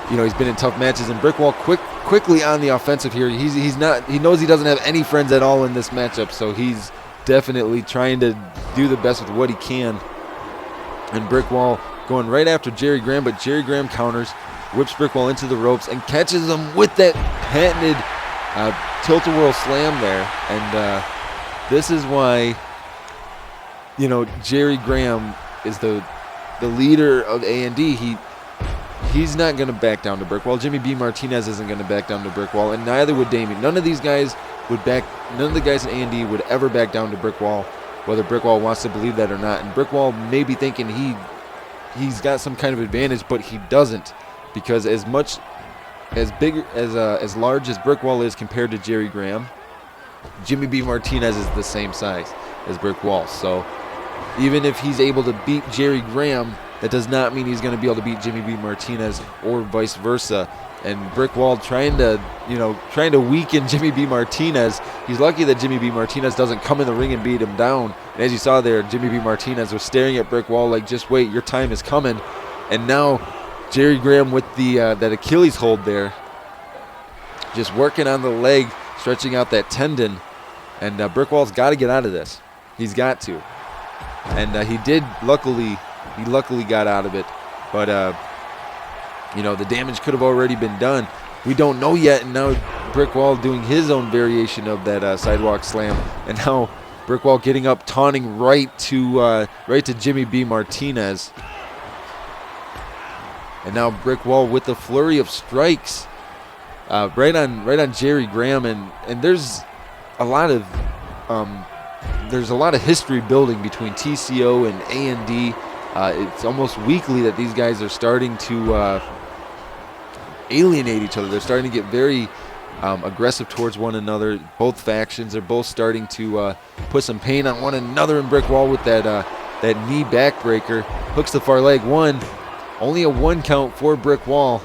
he's been in tough matches. And Brickwall quickly on the offensive here. He knows he doesn't have any friends at all in this matchup, so he's definitely trying to do the best with what he can. And Brickwall going right after Jerry Graham, but Jerry Graham counters, whips Brickwall into the ropes, and catches him with that patented tilt-a-whirl slam there. And this is why, Jerry Graham is the leader of A&D. He's not going to back down to Brickwall. Jimmy B. Martinez isn't going to back down to Brickwall, and neither would Damien. None of the guys in A&D would ever back down to Brickwall, whether Brickwall wants to believe that or not. And Brickwall may be thinking he's got some kind of advantage, but he doesn't, because as large as Brickwall is compared to Jerry Graham, Jimmy B. Martinez is the same size as Brickwall. So even if he's able to beat Jerry Graham, that does not mean he's going to be able to beat Jimmy B. Martinez or vice versa. And Brickwall trying to weaken Jimmy B. Martinez. He's lucky that Jimmy B. Martinez doesn't come in the ring and beat him down. And as you saw there, Jimmy B. Martinez was staring at Brickwall like, just wait, your time is coming. And now Jerry Graham with that Achilles hold there, just working on the leg, stretching out that tendon. And Brickwall's got to get out of this. He's got to. And he did, luckily got out of it. But, the damage could have already been done. We don't know yet, and now Brickwall doing his own variation of that sidewalk slam. And now Brickwall getting up, taunting right to Jimmy B. Martinez. And now Brickwall with the flurry of strikes right on Jerry Graham. And there's a lot of history building between TCO and A&D. It's almost weekly that these guys are starting to alienate each other. They're starting to get very aggressive towards one another. Both factions are both starting to put some pain on one another. And Brickwall with that knee backbreaker hooks the far leg. Only a 1 count for Brickwall.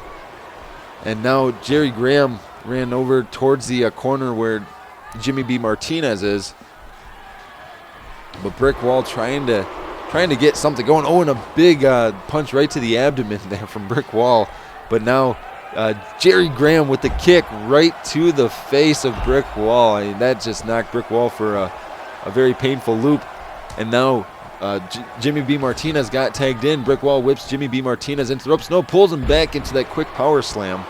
And now Jerry Graham ran over towards the corner where Jimmy B. Martinez is. But Brickwall trying to get something going. Oh, and a big punch right to the abdomen there from Brickwall. But now Jerry Graham with the kick right to the face of Brickwall. I mean, that just knocked Brickwall for a very painful loop. And now Jimmy B. Martinez got tagged in. Brickwall whips Jimmy B. Martinez into the ropes. No, pulls him back into that quick power slam.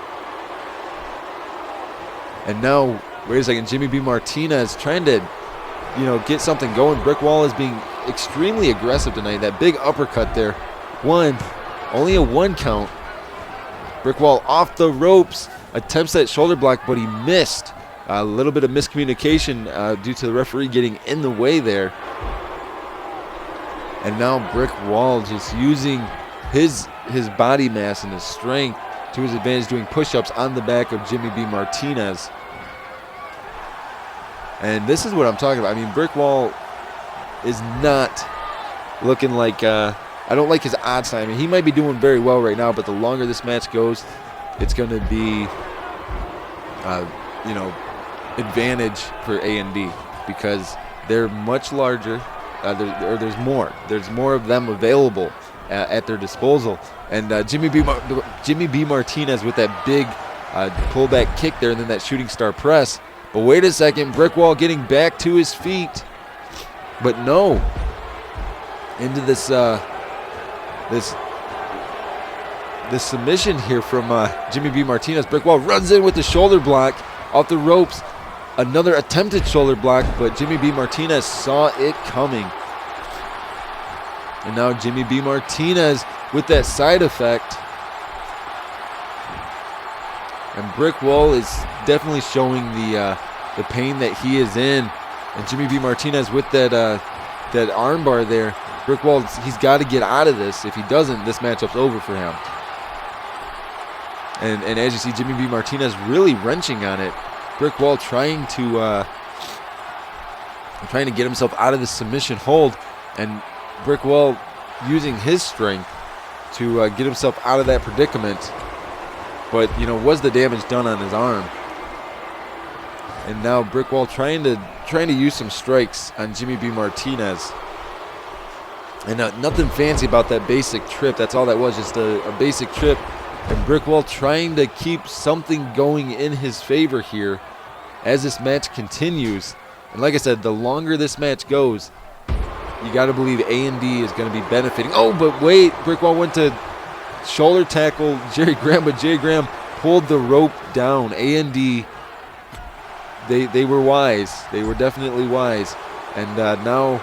And now, wait a second, Jimmy B. Martinez trying to, get something going. Brickwall is being extremely aggressive tonight. That big uppercut there. Only a 1 count. Brickwall off the ropes, attempts that shoulder block, but he missed. A little bit of miscommunication due to the referee getting in the way there. And now Brickwall just using his body mass and his strength to his advantage, doing push-ups on the back of Jimmy B. Martinez. And this is what I'm talking about. I mean, Brickwall is not looking like I don't like his odds time. I mean, he might be doing very well right now, but the longer this match goes, it's going to be advantage for A&D because they're much larger. There's more of them available at their disposal. And Jimmy B. Martinez with that big pullback kick there, and then that shooting star press. But wait a second, Brickwall getting back to his feet. But no, into this submission here from Jimmy B. Martinez. Brickwall runs in with the shoulder block off the ropes. Another attempted shoulder block, but Jimmy B. Martinez saw it coming. And now Jimmy B. Martinez with that side effect. And Brickwall is definitely showing the pain that he is in. And Jimmy B. Martinez with that armbar there. Brickwall, he's got to get out of this. If he doesn't, this matchup's over for him. And as you see, Jimmy B. Martinez really wrenching on it. Brickwall trying to get himself out of the submission hold, and Brickwall using his strength to get himself out of that predicament. But was the damage done on his arm? And now Brickwall trying to use some strikes on Jimmy B. Martinez. And nothing fancy about that basic trip. That's all that was, just a basic trip And Brick Wall trying to keep something going in his favor here as this match continues. And like I said, the longer this match goes, you got to believe A&D is going to be benefiting. Oh, but wait, Brick Wall went to shoulder tackle Jerry Graham, but Jerry Graham pulled the rope down. A&D, they were wise. They were definitely wise. And now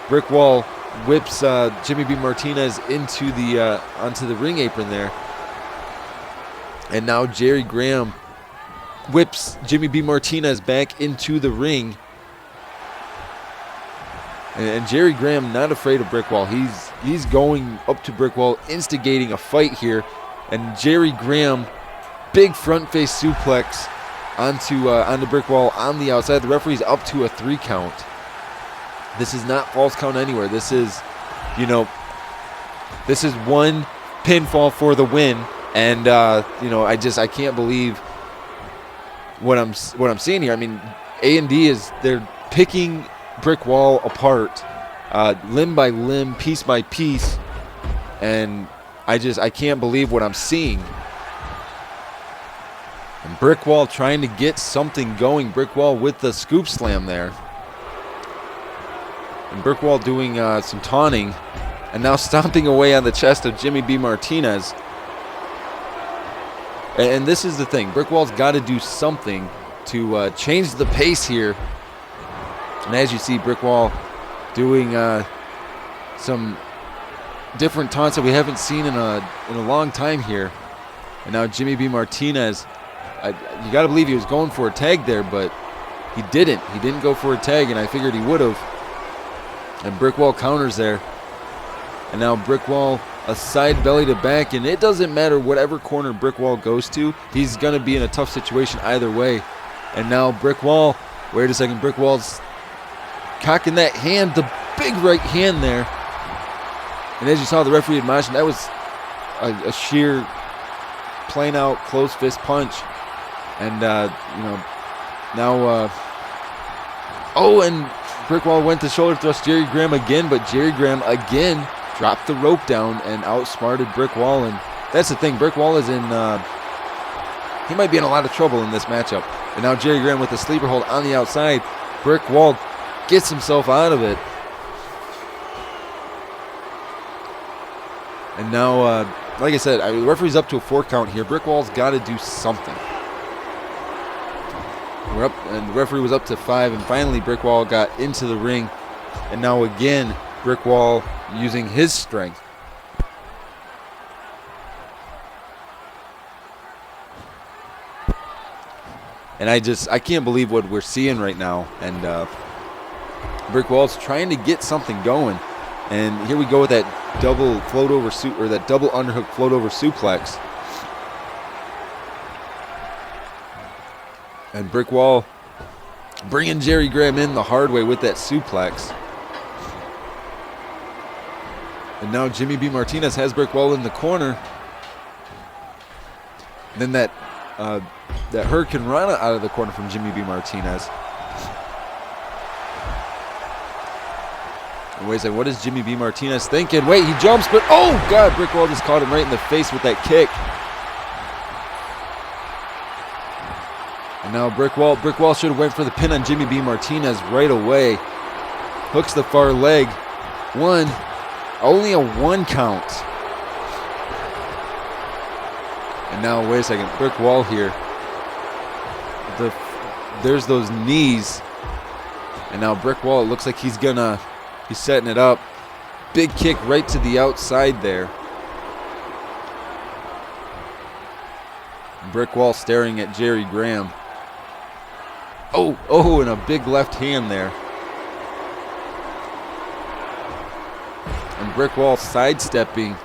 Brick Wall whips Jimmy B. Martinez into the onto the ring apron there. And now Jerry Graham whips Jimmy B. Martinez back into the ring. And Jerry Graham not afraid of Brick Wall. He's going up to Brick Wall, instigating a fight here. And Jerry Graham, big front face suplex onto Brick Wall on the outside. The referee's up to a 3 count. This is not false count anywhere. This is, this is one pinfall for the win. And I can't believe what I'm seeing here. I mean, A&D they're picking Brick Wall apart, limb by limb, piece by piece, and I can't believe what I'm seeing. And Brick Wall trying to get something going. Brick Wall with the scoop slam there, and Brick Wall doing some taunting, and now stomping away on the chest of Jimmy B. Martinez. And this is the thing. Brick Wall's got to do something to change the pace here. And as you see, Brick Wall doing some different taunts that we haven't seen in a long time here. And now Jimmy B. Martinez, you got to believe he was going for a tag there, but he didn't. He didn't go for a tag, and I figured he would have. And Brick Wall counters there. And now Brick Wall, a side belly to back, and it doesn't matter whatever corner Brick Wall goes to, he's going to be in a tough situation either way. And now Brick Wall, wait a second, Brick Wall's cocking that hand, the big right hand there. And as you saw, the referee had mentioned, that was a sheer, plain out, close fist punch. And, now, and Brick Wall went to shoulder thrust Jerry Graham again, but Jerry Graham again dropped the rope down and outsmarted Brick Wall. And that's the thing, Brick Wall is in, he might be in a lot of trouble in this matchup. And now Jerry Graham with the sleeper hold on the outside. Brick Wall gets himself out of it. And now, like I said, the referee's up to a 4 count here. Brick Wall's got to do something. We're up, and the referee was up to 5, and finally Brick Wall got into the ring. And now again, Brick Wall using his strength. And I can't believe what we're seeing right now. And Brick Wall's trying to get something going. And here we go with that double float over that double underhook float over suplex. And Brick Wall bringing Jerry Graham in the hard way with that suplex. And now Jimmy B. Martinez has Brick Wall in the corner. And then that Hurricane Rana out of the corner from Jimmy B. Martinez. And wait a second, what is Jimmy B. Martinez thinking? Wait, he jumps, but oh God, Brick Wall just caught him right in the face with that kick. And now Brick Wall should have went for the pin on Jimmy B. Martinez right away. Hooks the far leg. Only a 1 count. And now, wait a second, Brick Wall here. There's those knees. And now Brick Wall, it looks like he's setting it up. Big kick right to the outside there. Brick Wall staring at Jerry Graham. Oh, and a big left hand there. And Brick Wall sidestepping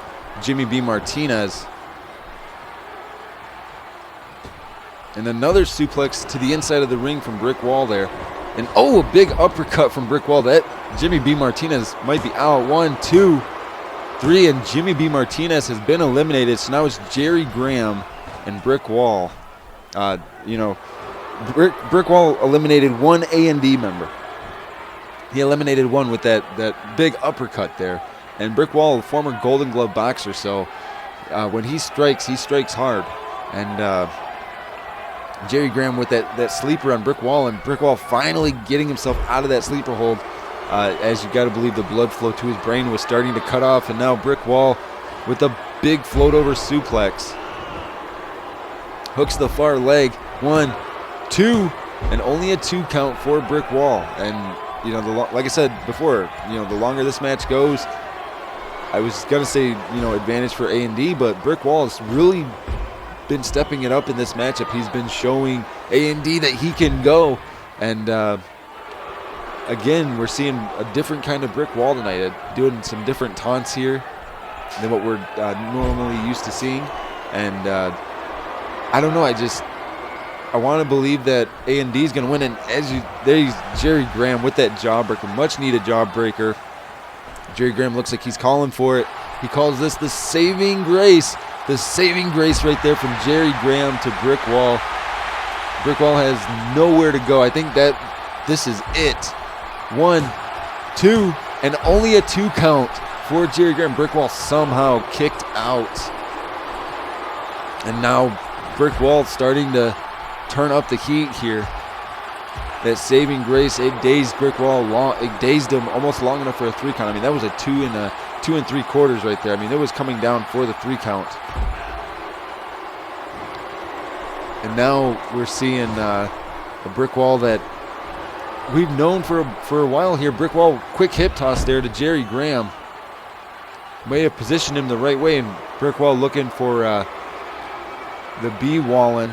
Jimmy B. Martinez. And another suplex to the inside of the ring from Brick Wall there. And a big uppercut from Brick Wall. That Jimmy B. Martinez might be out. 1, 2, 3, and Jimmy B. Martinez has been eliminated. So now it's Jerry Graham and Brick Wall. Brick Wall eliminated one A&D member. He eliminated one with that big uppercut there. And Brick Wall, a former Golden Glove boxer, so when he strikes hard. And Jerry Graham with that sleeper on Brick Wall, and Brick Wall finally getting himself out of that sleeper hold. As you got to believe, the blood flow to his brain was starting to cut off, and now Brick Wall with a big float over suplex. Hooks the far leg. 1, 2, and only a 2 count for Brick Wall. And like I said before, the longer this match goes, I was gonna say advantage for A&D, but Brick Wall has really been stepping it up in this matchup. He's been showing A&D that he can go, and again, we're seeing a different kind of Brick Wall tonight, doing some different taunts here than what we're normally used to seeing. And I don't know, I want to believe that A&D is going to win. And there's Jerry Graham with that jawbreaker, much needed jawbreaker. Jerry Graham looks like he's calling for it. He calls this the saving grace. The saving grace right there from Jerry Graham to Brick Wall. Brick Wall has nowhere to go. I think that this is it. 1, 2, and only a 2 count for Jerry Graham. Brick Wall somehow kicked out. And now Brick Wall starting to turn up the heat here. That saving grace, it dazed Brick Wall it dazed him almost long enough for a 3 count. I mean, that was a 2 3/4 right there. I mean, it was coming down for the 3 count. And now we're seeing a Brick Wall that we've known for a while here. Brick Wall, quick hip toss there to Jerry Graham. May have positioned him the right way, and Brick Wall looking for the B Wallin.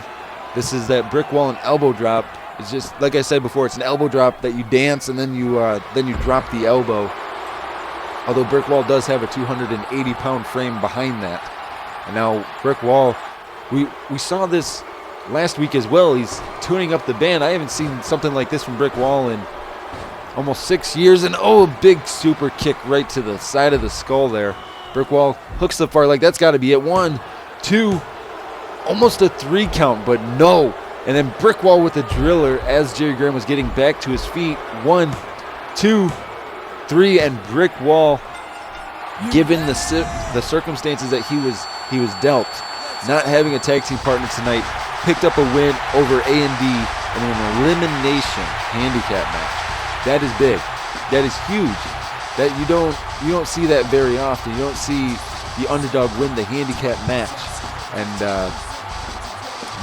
This is that Brick Wall and elbow drop. It's just like I said before. It's an elbow drop that you dance and then you drop the elbow. Although Brick Wall does have a 280-pound frame behind that. And now Brick Wall, we saw this last week as well. He's tuning up the band. I haven't seen something like this from Brick Wall in almost 6 years. And a big super kick right to the side of the skull there. Brick Wall hooks the far leg. That's got to be it. 1, 2, almost a 3 count, but no. And then Brick Wall with the driller as Jerry Graham was getting back to his feet. 1, 2, 3, and Brick Wall, given the circumstances that he was dealt, not having a tag team partner tonight, picked up a win over A&D in an elimination handicap match. That is big. That is huge. That you don't see that very often. You don't see the underdog win the handicap match. And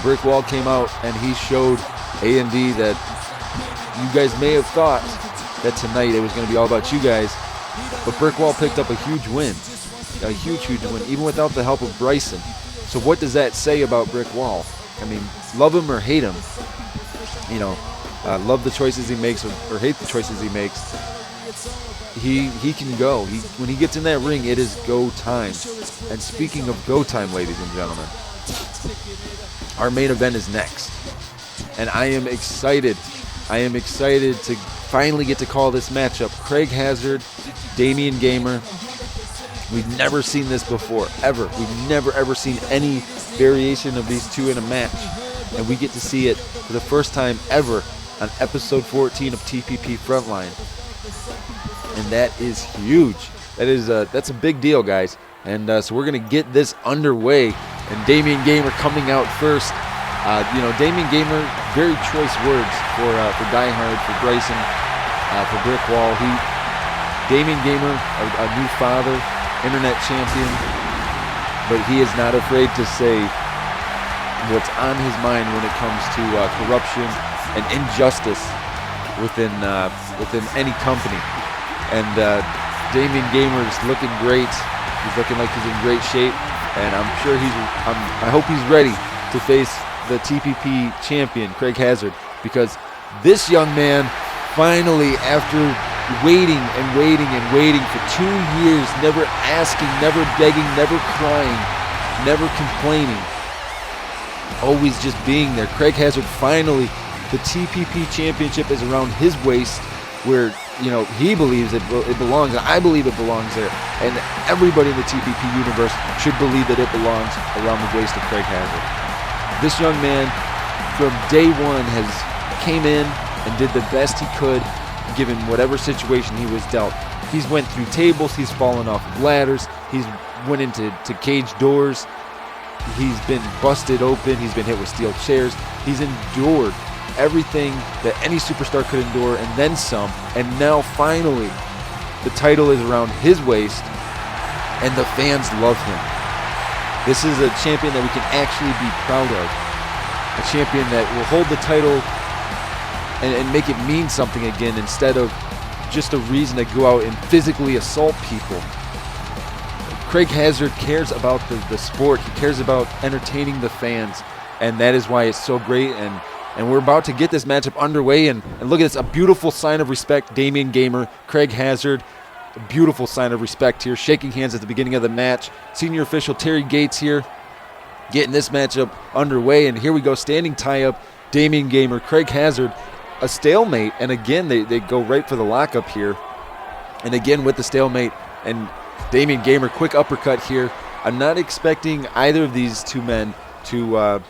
Brick Wall came out and he showed A&D that you guys may have thought that tonight it was going to be all about you guys, but Brick Wall picked up a huge win. A huge win, even without the help of Bryson. So what does that say about Brick Wall? I mean, love him or hate him, love the choices he makes or hate the choices he makes. He can go. When he gets in that ring, it is go time. And speaking of go time, ladies and gentlemen, our main event is next. And I am excited. I am excited to finally get to call this matchup. Craig Hazard, Damian Gamer. We've never seen this before, ever. We've never, ever seen any variation of these two in a match. And we get to see it for the first time ever on episode 14 of TPP Frontline. And that is huge. That's a big deal, guys. And so we're going to get this underway. And Damian Gamer coming out first. Damian Gamer, very choice words for Die Hard, for Bryson, for Brick Wall. Damian Gamer, a new father, internet champion, but he is not afraid to say what's on his mind when it comes to corruption and injustice within any company. And Damian Gamer is looking great. He's looking like he's in great shape, and I'm sure I hope he's ready to face the TPP champion, Craig Hazard, because this young man finally, after waiting for 2 years, never asking, never begging, never crying, never complaining, always just being there. Craig Hazard finally, the TPP championship is around his waist, where he believes it belongs, and I believe it belongs there, and everybody in the TPP universe should believe that it belongs around the waist of Craig Hazard. This young man, from day one, came in and did the best he could, given whatever situation he was dealt. He's went through tables. He's fallen off of ladders. He's went into cage doors. He's been busted open. He's been hit with steel chairs. He's endured everything that any superstar could endure and then some. And now finally, the title is around his waist and the fans love him. This is a champion that we can actually be proud of. A champion that will hold the title and make it mean something again instead of just a reason to go out and physically assault people. Craig Hazard cares about the sport. He cares about entertaining the fans, and that is why it's so great. And we're about to get this matchup underway, and look at this, a beautiful sign of respect. Damian Gamer, Craig Hazard, a beautiful sign of respect here, shaking hands at the beginning of the match. Senior official Terry Gates here, getting this matchup underway, and here we go, standing tie-up, Damian Gamer, Craig Hazard, a stalemate, and again, they go right for the lockup here, and again with the stalemate, and Damian Gamer, quick uppercut here. I'm not expecting either of these two men to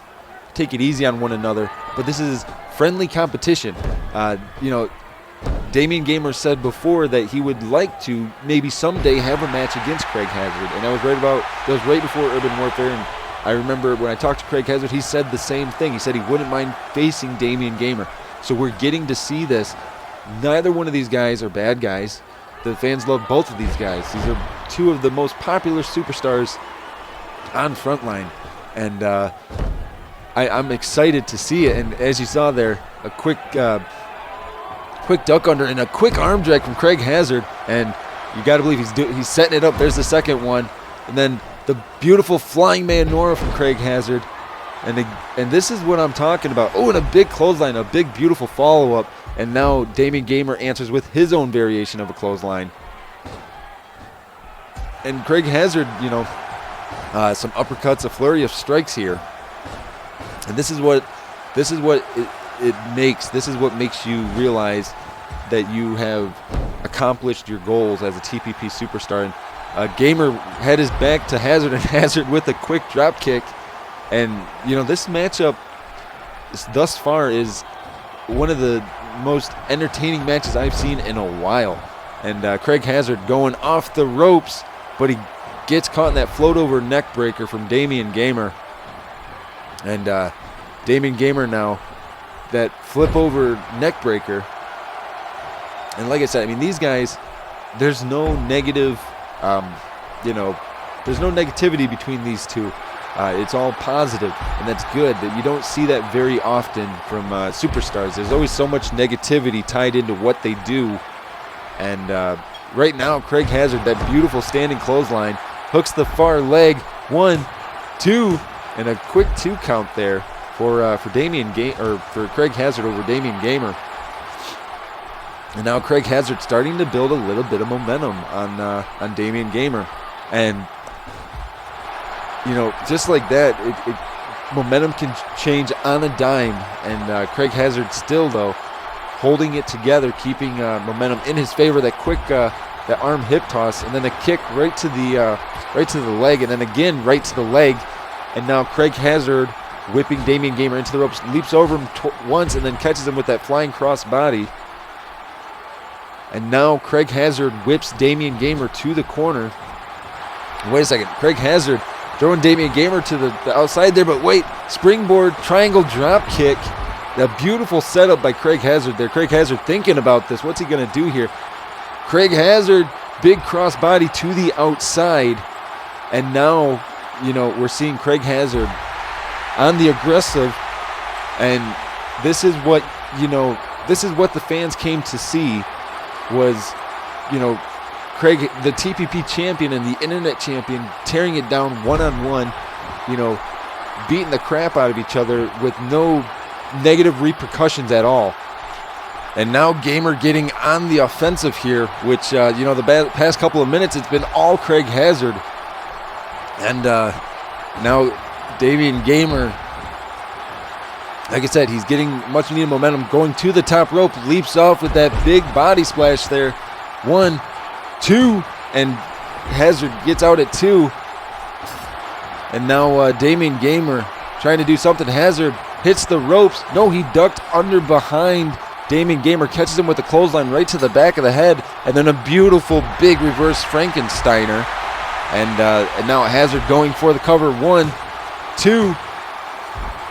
take it easy on one another, but this is friendly competition. Damian Gamer said before that he would like to maybe someday have a match against Craig Hazard, and that was right before Urban Warfare, and I remember when I talked to Craig Hazard, he said the same thing. He said he wouldn't mind facing Damian Gamer. So we're getting to see this. Neither one of these guys are bad guys. The fans love both of these guys. These are two of the most popular superstars on Frontline, and I'm excited to see it. And as you saw there, a quick duck under and a quick arm drag from Craig Hazard, and you got to believe he's setting it up. There's the second one, and then the beautiful flying man Nora from Craig Hazard, and this is what I'm talking about. Oh, and a big clothesline, a big beautiful follow-up. And now Damian Gamer answers with his own variation of a clothesline. And Craig Hazard, some uppercuts, a flurry of strikes here. And this is what it makes. This is what makes you realize that you have accomplished your goals as a TPP superstar. And Gamer had his back to Hazard, and Hazard with a quick drop kick. And this matchup thus far is one of the most entertaining matches I've seen in a while. And Craig Hazard going off the ropes, but he gets caught in that float over neck breaker from Damian Gamer. And Damian Gamer now, that flip over neck breaker. And like I said, these guys, there's no negative, there's no negativity between these two. It's all positive, and that's good. That you don't see that very often from superstars. There's always so much negativity tied into what they do. And right now, Craig Hazard, that beautiful standing clothesline, hooks the far leg. 1, 2, and a quick 2 count there for Craig Hazard over Damian Gamer. And now Craig Hazard starting to build a little bit of momentum on Damian Gamer, and just like that, momentum can change on a dime. And Craig Hazard still, though, holding it together, keeping momentum in his favor. That quick, that arm hip toss, and then a kick right to the leg, and then again right to the leg. And now Craig Hazard whipping Damian Gamer into the ropes, leaps over him once, and then catches him with that flying cross body. And now Craig Hazard whips Damian Gamer to the corner. Wait a second, Craig Hazard throwing Damian Gamer to the outside there, but wait, springboard triangle drop kick. A beautiful setup by Craig Hazard there. Craig Hazard thinking about this. What's he going to do here? Craig Hazard, big cross body to the outside. And now, we're seeing Craig Hazard on the aggressive. And this is what, the fans came to see was, Craig, the TPP champion and the internet champion, tearing it down one-on-one, beating the crap out of each other with no negative repercussions at all. And now Gamer getting on the offensive here, which, the past couple of minutes, it's been all Craig Hazard. And now Damian Gamer, like I said, he's getting much needed momentum, going to the top rope, leaps off with that big body splash there. 1, 2, and Hazard gets out at 2. And now Damian Gamer trying to do something. Hazard hits the ropes. No, he ducked under behind Damien Gamer catches him with a clothesline right to the back of the head, and then a beautiful big reverse Frankensteiner. And now Hazard going for the cover. 1, 2,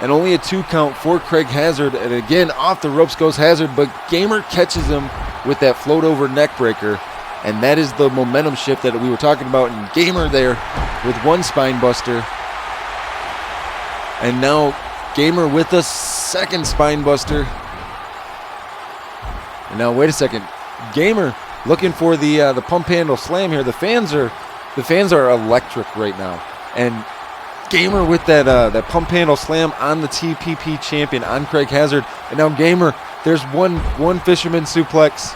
and only a 2 count for Craig Hazard. And again, off the ropes goes Hazard, but Gamer catches him with that float over neck breaker. And that is the momentum shift that we were talking about. And Gamer there with 1 spine buster. And now Gamer with a 2nd spine buster. And now wait a second. Gamer looking for the pump handle slam here. The fans are electric right now. And Gamer with that pump handle slam on the TPP champion, on Craig Hazard. And now Gamer, there's one fisherman suplex.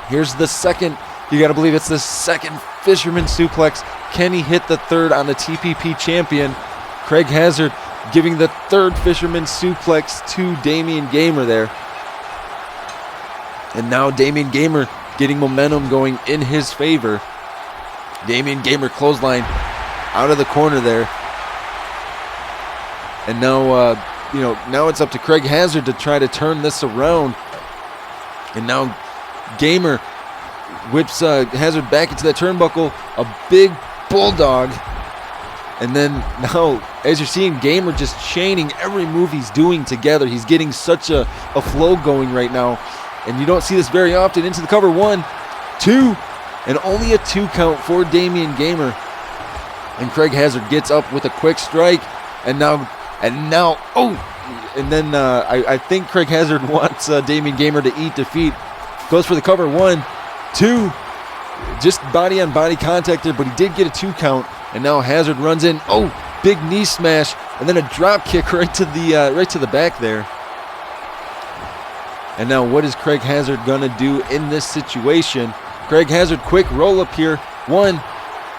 Here's the second. You got to believe it's the 2nd fisherman suplex. Can he hit the 3rd on the TPP champion? Craig Hazard giving the 3rd fisherman suplex to Damien Gamer there. And now Damien Gamer getting momentum going in his favor. Damien Gamer clothesline out of the corner there. And now, now it's up to Craig Hazard to try to turn this around. And now Gamer whips Hazard back into that turnbuckle. A big bulldog. And then now, as you're seeing, Gamer just chaining every move he's doing together. He's getting such a flow going right now. And you don't see this very often. Into the cover. 1, 2, and only a 2 count for Damien Gamer. And Craig Hazard gets up with a quick strike. And now, I think Craig Hazard wants Damien Gamer to eat defeat. Goes for the cover. 1, 2, just body on body contact there, but he did get a 2 count. And now Hazard runs in. Oh, big knee smash, and then a drop kick right to the back there. And now what is Craig Hazard gonna do in this situation? Craig Hazard, quick roll up here. 1,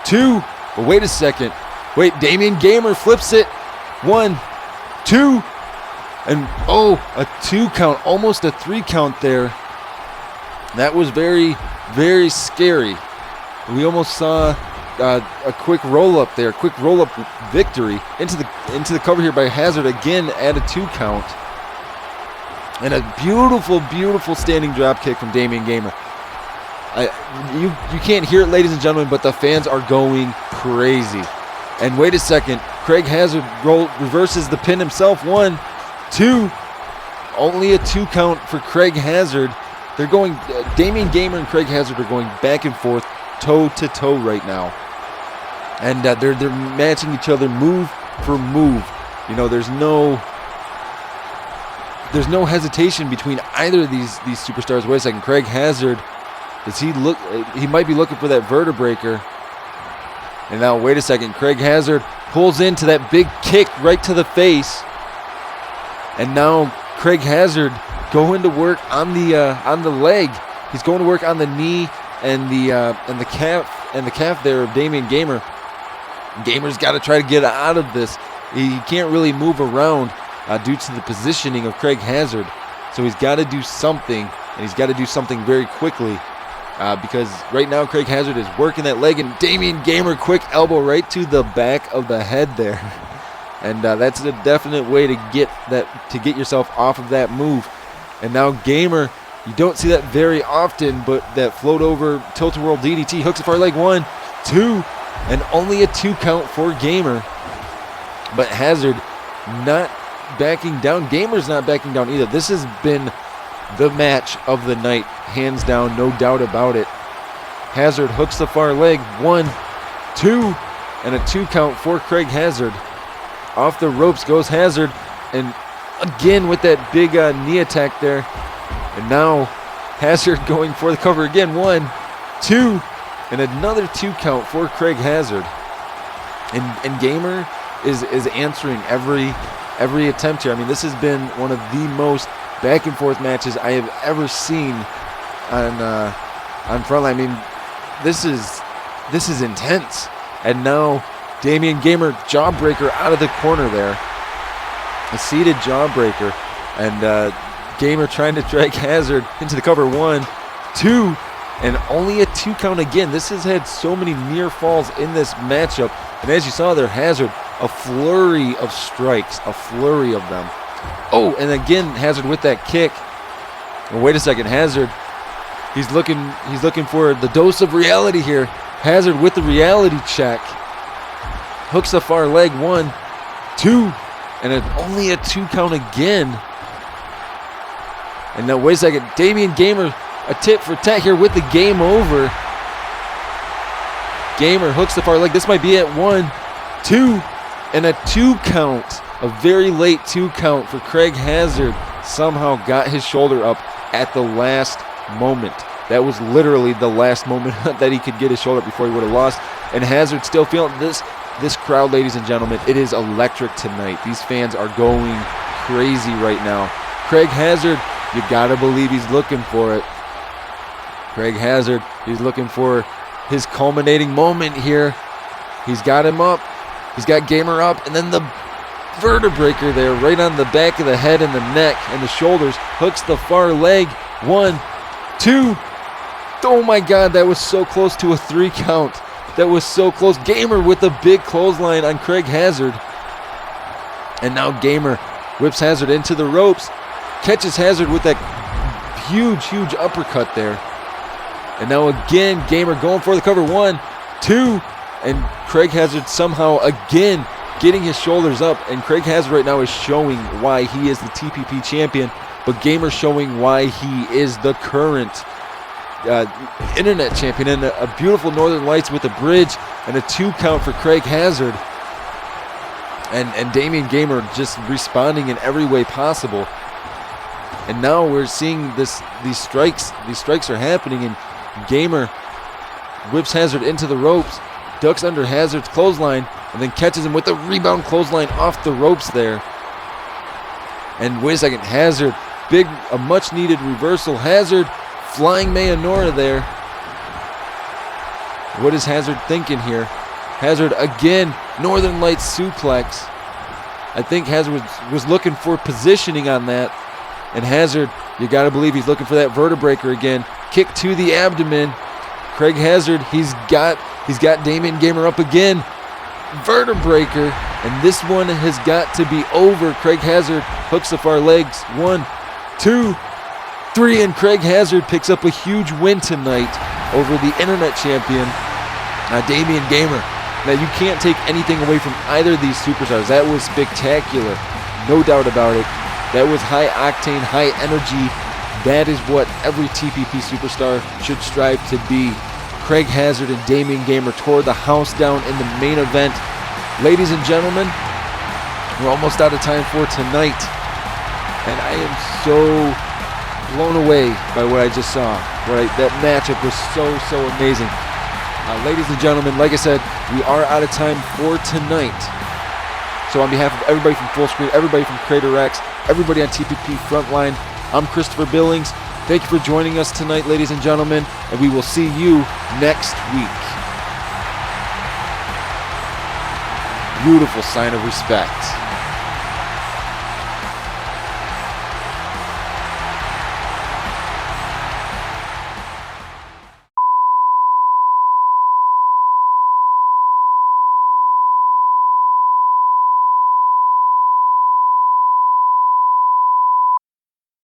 2. But wait a second. Wait, Damien Gamer flips it. 1, 2, and a 2 count, almost a 3 count there. That was very, very scary. We almost saw a quick roll up there, quick roll up victory into the cover here by Hazard again at a 2 count. And a beautiful, beautiful standing drop kick from Damien Gamer. You can't hear it, ladies and gentlemen, but the fans are going crazy. And wait a second, Craig Hazard reverses the pin himself. 1, 2, only a 2 count for Craig Hazard. They're going, Damien Gamer and Craig Hazard are going back and forth, toe to toe right now. And they're matching each other move for move. You know, there's no hesitation between either of these superstars. Wait a second, Craig Hazard, he might be looking for that vertebraker. And now wait a second, Craig Hazard pulls into that big kick right to the face. And now Craig Hazard going to work on the leg. He's going to work on the knee and the calf there of Damien Gamer. Gamer's got to try to get out of this. He can't really move around due to the positioning of Craig Hazard. So he's got to do something, and he's got to do something very quickly because right now Craig Hazard is working that leg, and Damien Gamer quick elbow right to the back of the head there. And that's a definite way to get yourself off of that move. And now Gamer, you don't see that very often, but that float over tilt-a-whirl DDT hooks a far leg. 1, 2, and only a 2 count for Gamer. But Hazard not backing down. Gamer's not backing down either. This has been the match of the night, hands down, no doubt about it. Hazard hooks the far leg. 1, 2, and a 2 count for Craig Hazard. Off the ropes goes Hazard, and again with that big knee attack there. And now Hazard going for the cover again. 1, 2, and another 2 count for Craig Hazard. And Gamer is answering every attempt here. I mean, this has been one of the most back and forth matches I have ever seen on Frontline. I mean, this is intense. And now Damien Gamer jawbreaker out of the corner there. A seated jawbreaker. And Gamer trying to drag Hazard into the cover. 1, 2, and only a 2 count again. This has had so many near falls in this matchup. And as you saw there, Hazard, a flurry of strikes, a flurry of them. Oh, and again, Hazard with that kick. And wait a second, Hazard. He's looking for the dose of reality here. Hazard with the reality check. Hooks the far leg. 1, 2, and only a 2 count again. And now wait a second, Damian Gamer, a tit for tat here with the game over. Gamer hooks the far leg. This might be it. 1, 2, and a 2 count. A very late 2 count for Craig Hazard. Somehow got his shoulder up at the last moment. That was literally the last moment that he could get his shoulder up before he would have lost. And Hazard still feeling this crowd, ladies and gentlemen. It is electric tonight. These fans are going crazy right now. Craig Hazard, you gotta believe he's looking for it. Craig Hazard, he's looking for his culminating moment here. He's got him up. He's got Gamer up, and then the vertebrae there right on the back of the head and the neck and the shoulders. Hooks the far leg. 1, 2. Oh my God, that was so close to a 3 count. That was so close. Gamer with the big clothesline on Craig Hazard. And now Gamer whips Hazard into the ropes. Catches Hazard with that huge uppercut there. And now again, Gamer going for the cover. 1, 2. And Craig Hazard somehow again getting his shoulders up. And Craig Hazard right now is showing why he is the TPP champion. But Gamer showing why he is the current internet champion. And a beautiful Northern Lights with a bridge and a 2 count for Craig Hazard. And Damian Gamer just responding in every way possible. And now we're seeing these strikes. These strikes are happening, and Gamer whips Hazard into the ropes, ducks under Hazard's clothesline, and then catches him with a rebound clothesline off the ropes there. And wait a second, Hazard, a much needed reversal. Hazard flying Mayonora there. What is Hazard thinking here? Hazard again, Northern Lights suplex. I think Hazard was looking for positioning on that. And Hazard, you got to believe he's looking for that vertebrae again. Kick to the abdomen. Craig Hazard, he's got Damian Gamer up again. Vertebrae, and this one has got to be over. Craig Hazard hooks the far legs. 1, 2, 3, and Craig Hazard picks up a huge win tonight over the internet champion, Damian Gamer. Now, you can't take anything away from either of these superstars. That was spectacular, no doubt about it. That was high octane, high energy. That is what every TPP superstar should strive to be. Craig Hazard and Damian Gamer tore the house down in the main event. Ladies and gentlemen, we're almost out of time for tonight. And I am so blown away by what I just saw. That matchup was so amazing. Ladies and gentlemen, like I said, we are out of time for tonight. So on behalf of everybody from Full Screen, everybody from Crater X, everybody on TPP Frontline, I'm Christopher Billings. Thank you for joining us tonight, ladies and gentlemen, and we will see you next week. Beautiful sign of respect.